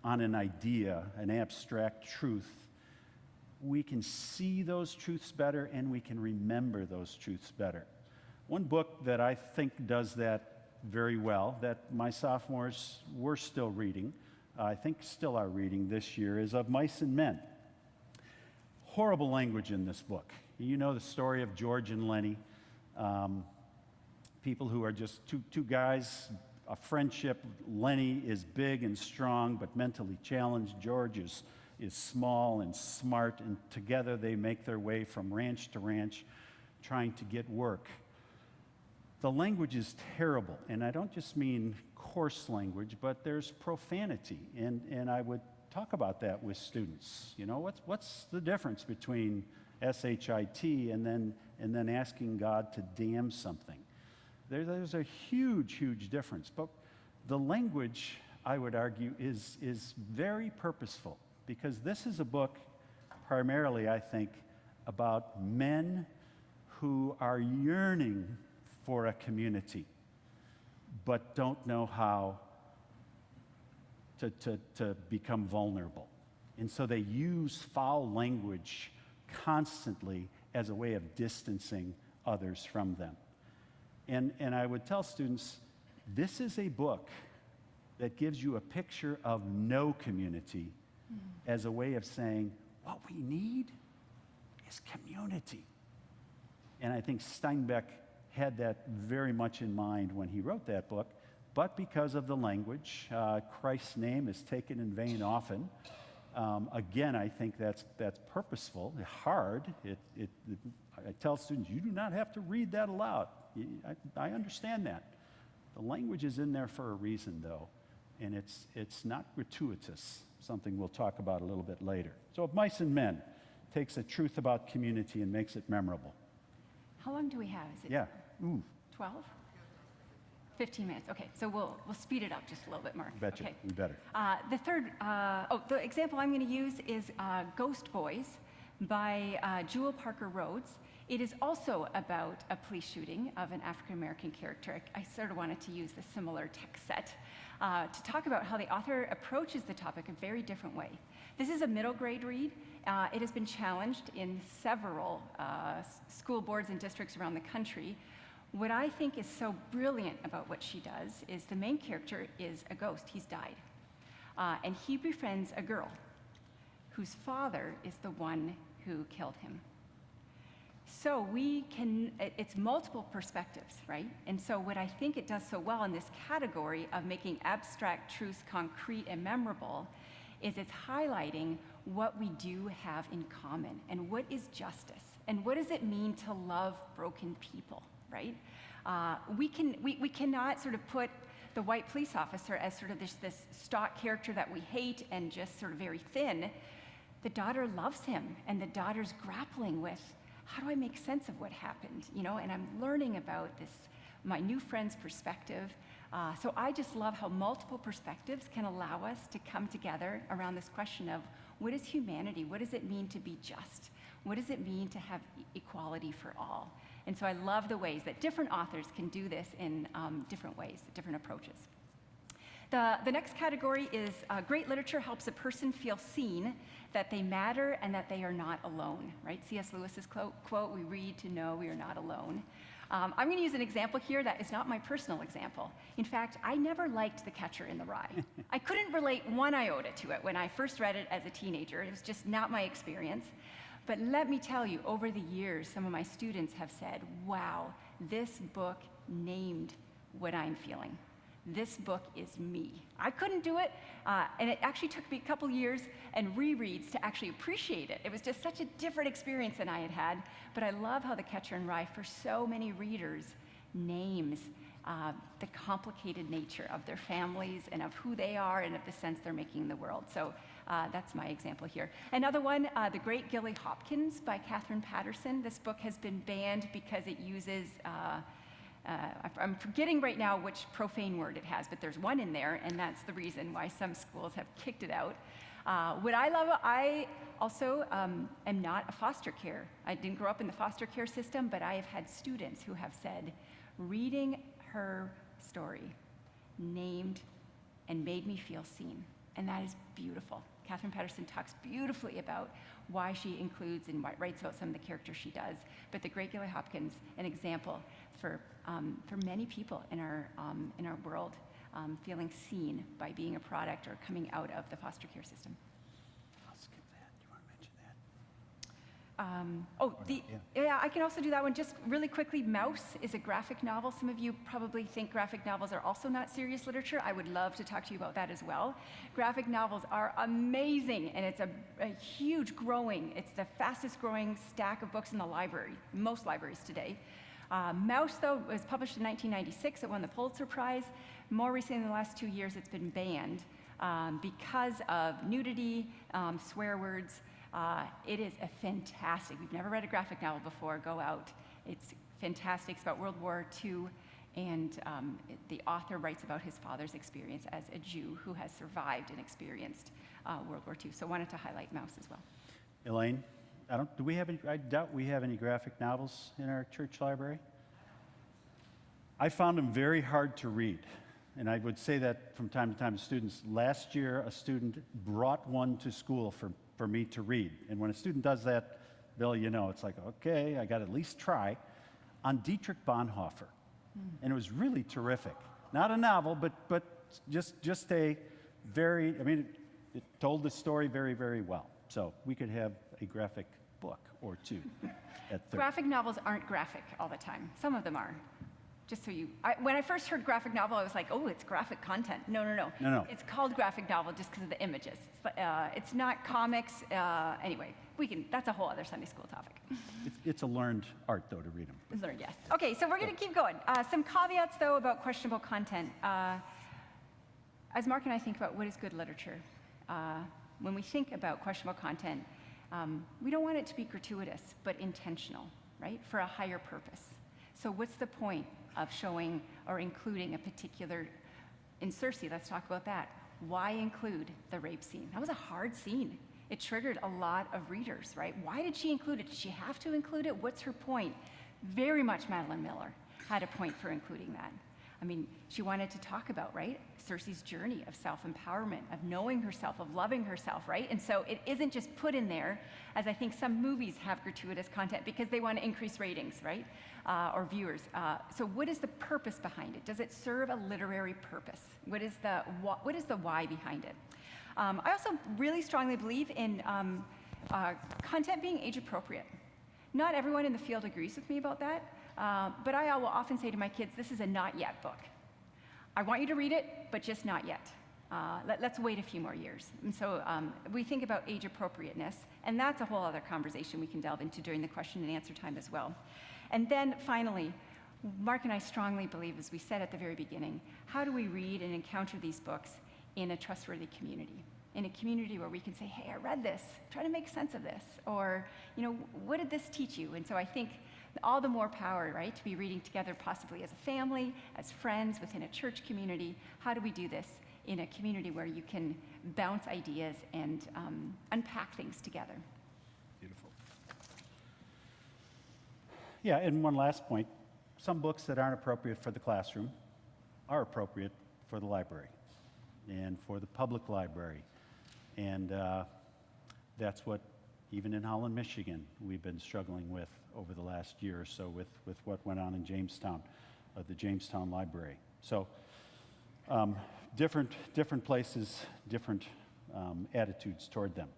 on an idea, an abstract truth, we can see those truths better and we can remember those truths better. One book that I think does that very well, that my sophomores were still reading, I think still are reading this year, is Of Mice and Men. Horrible language in this book. You know the story of George and Lenny, people who are just two guys, a friendship. Lenny is big and strong but mentally challenged. George is small and smart, and together they make their way from ranch to ranch trying to get work. The language is terrible, and I don't just mean coarse language, but there's profanity, and I would talk about that with students. You know, what's the difference between S-H-I-T and then asking God to damn something? There's a huge, huge difference, but the language, I would argue, is very purposeful, because this is a book primarily, I think, about men who are yearning for a community, but don't know how to become vulnerable. And so they use foul language constantly as a way of distancing others from them. And I would tell students, this is a book that gives you a picture of no community as a way of saying, what we need is community. And I think Steinbeck had that very much in mind when he wrote that book, but because of the language, Christ's name is taken in vain often. Again, I think that's purposeful, hard. I tell students, you do not have to read that aloud. I understand that. The language is in there for a reason, though, and it's not gratuitous, something we'll talk about a little bit later. So Of Mice and Men takes a truth about community and makes it memorable. How long do we have? Is it Yeah. 12? 15 minutes. Okay, so we'll speed it up just a little bit more. Betcha. Okay. We better. The example I'm going to use is Ghost Boys by Jewel Parker Rhodes. It is also about a police shooting of an African-American character. I sort of wanted to use the similar text set to talk about how the author approaches the topic a very different way. This is a middle grade read. It has been challenged in several school boards and districts around the country. What I think is so brilliant about what she does is the main character is a ghost. He's died. And he befriends a girl whose father is the one who killed him. So it's multiple perspectives, right? And so what I think it does so well in this category of making abstract truths concrete and memorable is it's highlighting what we do have in common and what is justice and what does it mean to love broken people, right? We cannot sort of put the white police officer as sort of this stock character that we hate and just sort of very thin. The daughter loves him, and the daughter's grappling with, how do I make sense of what happened? You know, and I'm learning about this, my new friend's perspective. So I just love how multiple perspectives can allow us to come together around this question of what is humanity? What does it mean to be just? What does it mean to have equality for all? And so I love the ways that different authors can do this in different ways, different approaches. The next category is great literature helps a person feel seen, that they matter, and that they are not alone, right? C.S. Lewis's quote, we read to know we are not alone. I'm going to use an example here that is not my personal example. In fact, I never liked The Catcher in the Rye. I couldn't relate one iota to it when I first read it as a teenager. It was just not my experience. But let me tell you, over the years, some of my students have said, wow, this book named what I'm feeling. This book is me. I couldn't do it, and it actually took me a couple years and rereads to actually appreciate it. It was just such a different experience than I had had, but I love how The Catcher in Rye, for so many readers, names the complicated nature of their families and of who they are and of the sense they're making in the world. So that's my example here. Another one, The Great Gilly Hopkins by Catherine Patterson. This book has been banned because it uses I'm forgetting right now which profane word it has, but there's one in there, and that's the reason why some schools have kicked it out. What I love, I also am not a foster care. I didn't grow up in the foster care system, but I have had students who have said, reading her story named and made me feel seen, and that is beautiful. Catherine Patterson talks beautifully about why she includes and writes about some of the characters she does. But The Great Gilly Hopkins, an example for many people in our world feeling seen by being a product or coming out of the foster care system. I'll skip that. Do you want to mention that? Yeah, I can also do that one just really quickly. Mouse is a graphic novel. Some of you probably think graphic novels are also not serious literature. I would love to talk to you about that as well. Graphic novels are amazing, and it's a huge growing, it's the fastest growing stack of books in the library, most libraries today. Mouse, though, was published in 1996. It won the Pulitzer Prize. More recently, in the last 2 years, it's been banned because of nudity, swear words. It is a fantastic, if you've never read a graphic novel before, go out. It's fantastic. It's about World War II, and the author writes about his father's experience as a Jew who has survived and experienced World War II. So I wanted to highlight Mouse as well. Elaine, I doubt we have any graphic novels in our church library. I found them very hard to read, and I would say that from time to time to students. Last year, a student brought one to school for me to read, and when a student does that, Bill, you know, it's like, okay, I got to at least try, on Dietrich Bonhoeffer, and it was really terrific. Not a novel, but just a very, I mean, it told the story very, very well. So we could have a graphic book or two at 30. Graphic novels aren't graphic all the time. Some of them are. Just so when I first heard graphic novel, I was like, oh, it's graphic content. No. No. It's called graphic novel just because of the images. It's not comics. Anyway, that's a whole other Sunday school topic. It's a learned art, though, to read them. It's learned, yes. Okay, so we're going to keep going. Some caveats, though, about questionable content. As Mark and I think about what is good literature, when we think about questionable content, we don't want it to be gratuitous, but intentional, right? For a higher purpose. So what's the point of showing or including a particular, in Circe, let's talk about that. Why include the rape scene? That was a hard scene. It triggered a lot of readers, right? Why did she include it? Did she have to include it? What's her point? Very much Madeline Miller had a point for including that. I mean, she wanted to talk about, right, Circe's journey of self-empowerment, of knowing herself, of loving herself, right? And so it isn't just put in there, as I think some movies have gratuitous content because they want to increase ratings, right, or viewers. So what is the purpose behind it? Does it serve a literary purpose? What is the why behind it? I also really strongly believe in content being age appropriate. Not everyone in the field agrees with me about that. But I will often say to my kids, this is a not yet book. I want you to read it, but just not yet. Let's wait a few more years. And so we think about age appropriateness, and that's a whole other conversation we can delve into during the question and answer time as well. And then finally, Mark and I strongly believe, as we said at the very beginning, how do we read and encounter these books in a trustworthy community? In a community where we can say, hey, I read this, try to make sense of this, or, you know, what did this teach you? And so I think all the more power, right, to be reading together possibly as a family, as friends, within a church community. How do we do this in a community where you can bounce ideas and unpack things together? Beautiful. Yeah, and one last point. Some books that aren't appropriate for the classroom are appropriate for the library and for the public library. And that's what, even in Holland, Michigan, we've been struggling with over the last year or so with what went on in Jamestown, the Jamestown Library. So different places, different attitudes toward them.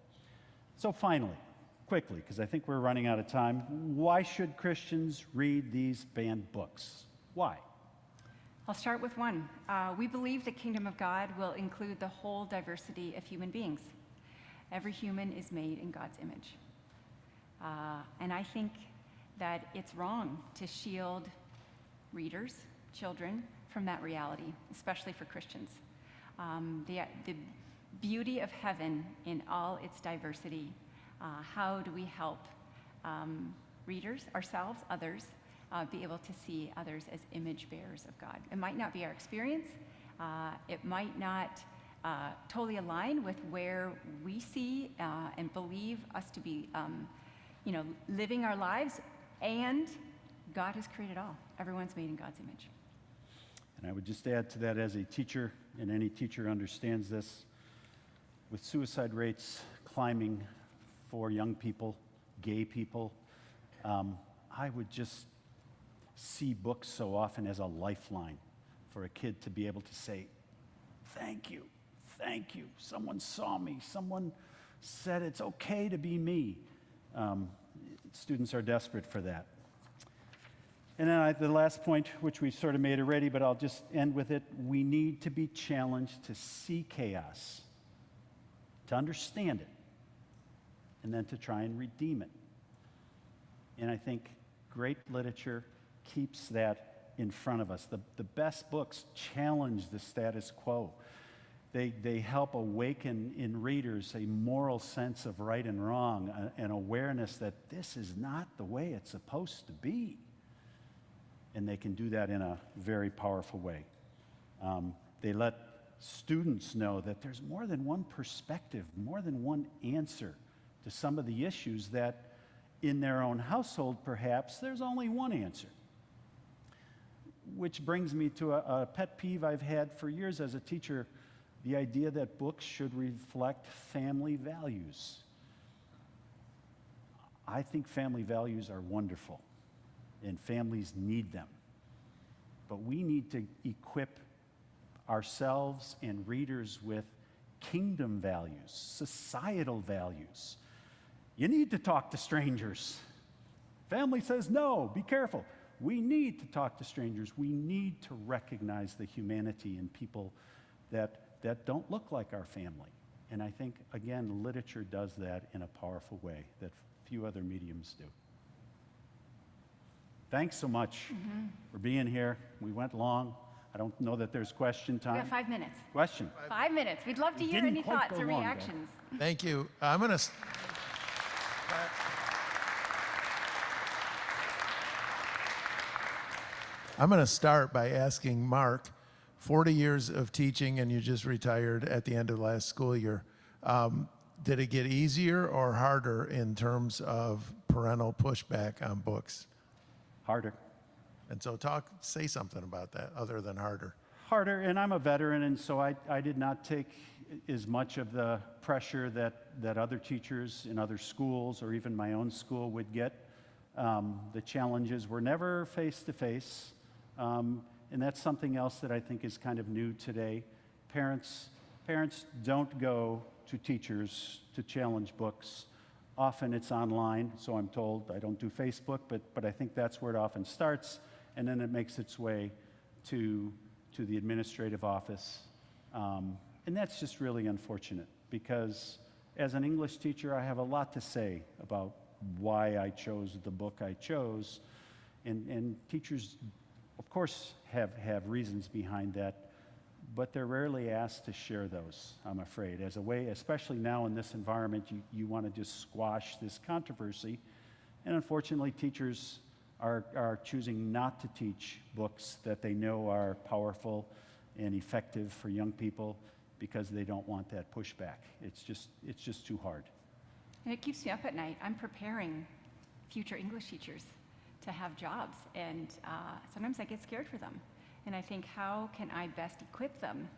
So finally, quickly, because I think we're running out of time, why should Christians read these banned books? Why? I'll start with one. We believe the kingdom of God will include the whole diversity of human beings. Every human is made in God's image. And I think that it's wrong to shield readers, children, from that reality, especially for Christians. The beauty of heaven in all its diversity. How do we help readers, ourselves, others, be able to see others as image bearers of God? It might not be our experience. It might not totally align with where we see and believe us to be, living our lives. And God has created all. Everyone's made in God's image. And I would just add to that, as a teacher, and any teacher understands this, with suicide rates climbing for young people, gay people, I would just see books so often as a lifeline for a kid to be able to say, thank you, someone saw me, someone said it's okay to be me. Students are desperate for that. And then the last point, which we sort of made already, but I'll just end with it, we need to be challenged to see chaos, to understand it, and then to try and redeem it. And I think great literature keeps that in front of us. The best books challenge the status quo. They help awaken in readers a moral sense of right and wrong, an awareness that this is not the way it's supposed to be. And they can do that in a very powerful way. They let students know that there's more than one perspective, more than one answer to some of the issues that in their own household, perhaps, there's only one answer. Which brings me to a pet peeve I've had for years as a teacher, the idea that books should reflect family values. I think family values are wonderful, and families need them. But we need to equip ourselves and readers with kingdom values, societal values. You need to talk to strangers. Family says no, be careful. We need to talk to strangers. We need to recognize the humanity in people that don't look like our family. And I think, again, literature does that in a powerful way that few other mediums do. Thanks so much for being here. We went long. I don't know that there's question time. We have 5 minutes. Question. 5 minutes. We'd love to hear Didn't any quite thoughts go or long, though. reactions. Thank you. I'm going to start by asking Mark, 40 years of teaching and you just retired at the end of last school year. Did it get easier or harder in terms of parental pushback on books? Harder. And so say something about that other than harder. Harder, and I'm a veteran, and so I did not take as much of the pressure that other teachers in other schools or even my own school would get. The challenges were never face-to-face, and that's something else that I think is kind of new today. Parents don't go to teachers to challenge books. Often it's online, so I'm told. I don't do Facebook, but I think that's where it often starts, and then it makes its way to the administrative office. And that's just really unfortunate, because as an English teacher, I have a lot to say about why I chose the book I chose. And teachers, of course, have reasons behind that, but they're rarely asked to share those, I'm afraid. As a way, especially now in this environment, you want to just squash this controversy. And unfortunately, teachers are choosing not to teach books that they know are powerful and effective for young people because they don't want that pushback. It's just too hard. And it keeps me up at night. I'm preparing future English teachers to have jobs, and sometimes I get scared for them. And I think, how can I best equip them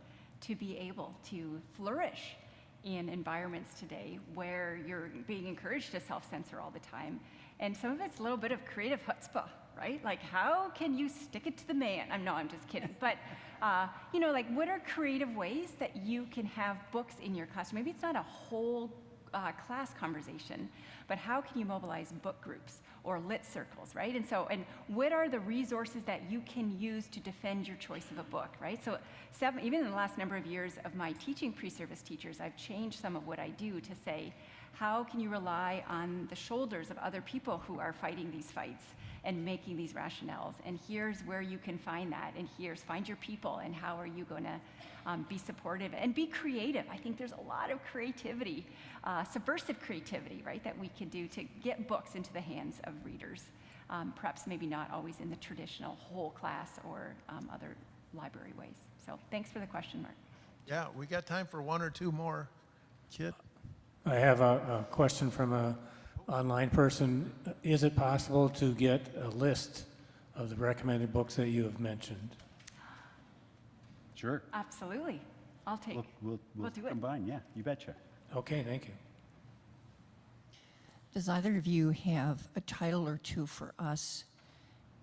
to be able to flourish in environments today where you're being encouraged to self-censor all the time? And some of it's a little bit of creative chutzpah, right? Like, how can you stick it to the man? I'm just kidding. But, what are creative ways that you can have books in your classroom? Maybe it's not a whole class conversation, but how can you mobilize book groups or lit circles, right? And what are the resources that you can use to defend your choice of a book, right? So even in the last number of years of my teaching pre-service teachers, I've changed some of what I do to say, how can you rely on the shoulders of other people who are fighting these fights and making these rationales? And here's where you can find that, and find your people, and how are you going to be supportive and be creative. I think there's a lot of creativity, subversive creativity, right, that we can do to get books into the hands of readers, perhaps maybe not always in the traditional whole class or other library ways. So thanks for the question, Mark. Yeah, we got time for one or two more. Kid? I have a question from a online person. Is it possible to get a list of the recommended books that you have mentioned? Sure. Absolutely. I'll take. We'll do it. combine, yeah, you betcha. Okay, thank you. Does either of you have a title or two for us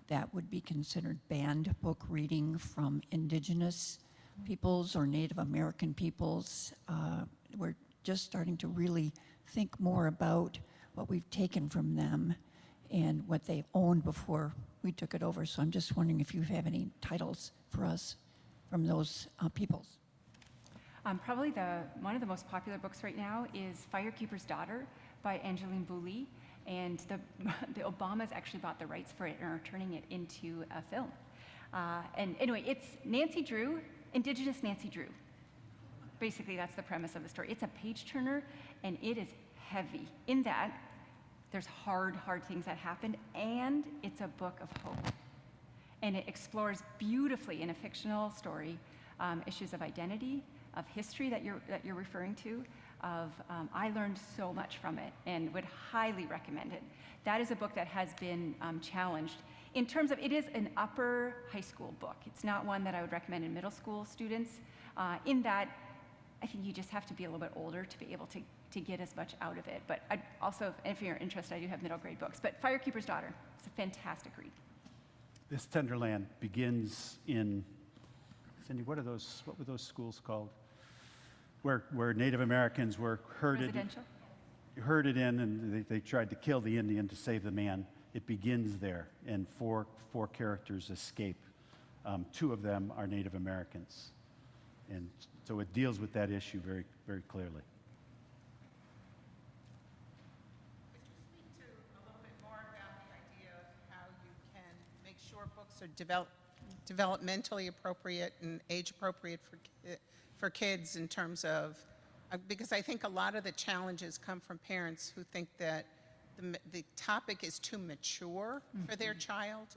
that would be considered banned book reading from Indigenous peoples or Native American peoples? We're just starting to really think more about what we've taken from them and what they owned before we took it over. So I'm just wondering if you have any titles for us from those peoples. Probably one of the most popular books right now is Firekeeper's Daughter by Angeline Boulley, and the Obamas actually bought the rights for it and are turning it into a film. And anyway, it's Nancy Drew, Indigenous Nancy Drew. Basically, that's the premise of the story. It's a page turner, and it is heavy. In that, there's hard things that happened, and it's a book of hope. And it explores beautifully in a fictional story issues of identity, of history that you're referring to. I learned so much from it and would highly recommend it. That is a book that has been challenged in terms of, it is an upper high school book. It's not one that I would recommend in middle school students. In that, I think you just have to be a little bit older to be able to get as much out of it. But also, if you're interested, I do have middle grade books. But Firekeeper's Daughter, it's a fantastic read. This Tenderland begins in, Cindy, what were those schools called? Where Native Americans were herded in, and they tried to kill the Indian to save the man. It begins there, and four characters escape. Two of them are Native Americans. And so it deals with that issue very, very clearly. Could you speak to a little bit more about the idea of how you can make sure books are developmentally appropriate and age appropriate for kids in terms of, because I think a lot of the challenges come from parents who think that the topic is too mature for their child,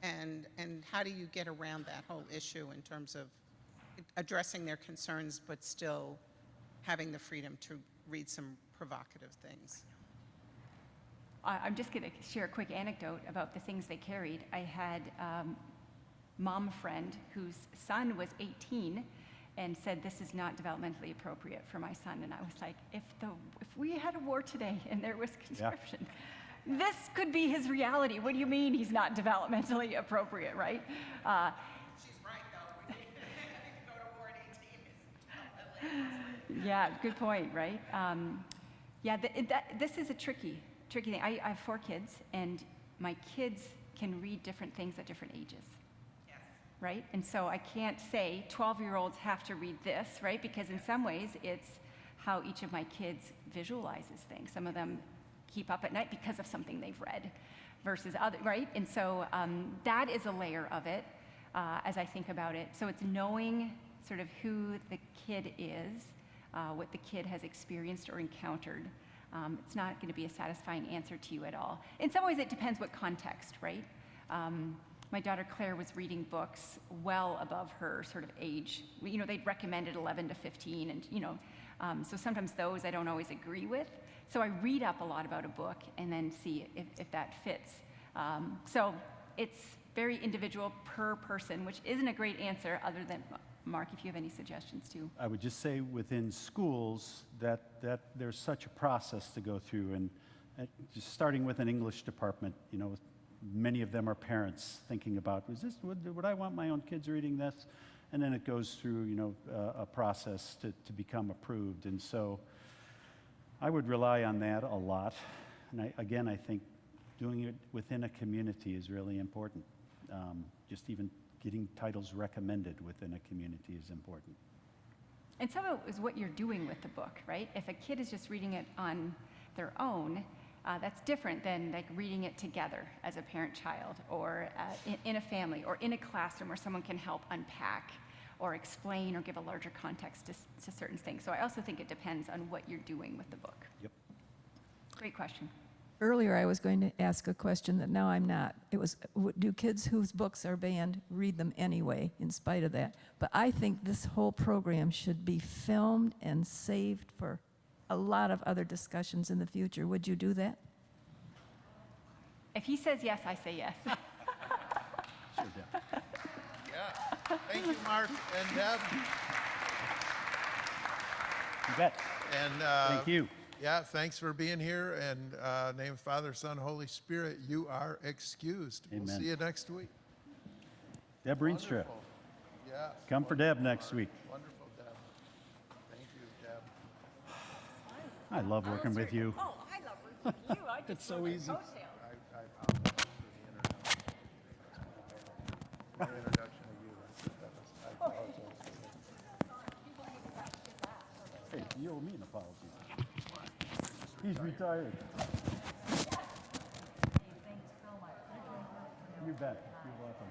and how do you get around that whole issue in terms of addressing their concerns but still having the freedom to read some provocative things? I'm just going to share a quick anecdote about the things they carried. I had mom friend whose son was 18 and said, this is not developmentally appropriate for my son. And I was like, if we had a war today and there was conscription, this could be his reality. What do you mean he's not developmentally appropriate, right? She's right, though. We didn't go to war at 18. Yeah, good point, right? This is a tricky thing. I have 4 kids, and my kids can read different things at different ages. Right? And so I can't say 12-year-olds have to read this, right? Because in some ways it's how each of my kids visualizes things. Some of them keep up at night because of something they've read versus other, right? And so that is a layer of it as I think about it. So it's knowing sort of who the kid is, what the kid has experienced or encountered. It's not going to be a satisfying answer to you at all. In some ways it depends what context, right? My daughter Claire was reading books well above her sort of age. They'd recommended 11 to 15, and so sometimes those I don't always agree with. So I read up a lot about a book and then see if that fits. So it's very individual per person, which isn't a great answer other than, Mark, if you have any suggestions too. I would just say within schools that there's such a process to go through, and just starting with an English department, many of them are parents thinking about, would I want my own kids reading this? And then it goes through, a process to become approved. And so I would rely on that a lot. And again, I think doing it within a community is really important. Just even getting titles recommended within a community is important. And some of it is what you're doing with the book, right? If a kid is just reading it on their own, that's different than like reading it together as a parent-child, or in a family, or in a classroom where someone can help unpack or explain or give a larger context to certain things. So I also think it depends on what you're doing with the book. Yep. Great question. Earlier, I was going to ask a question that now I'm not. It was, do kids whose books are banned read them anyway, in spite of that? But I think this whole program should be filmed and saved for a lot of other discussions in the future. Would you do that? If he says yes, I say yes. Sure, Deb. Yeah. Thank you, Mark and Deb. You bet. And Thank you. yeah, thanks for being here. And name of Father, Son, Holy Spirit, you are excused. We'll Amen. see you next week. Deb Rienstra. Wonderful. Yeah. Come for Deb next week. Wonderful, Deb. Thank you, Deb. I love working with you. Oh, I love working with you. I just It's so easy. I apologize for the introduction. My introduction to you. I apologize. Hey, you owe me an apology. He's retired. You bet. You're welcome.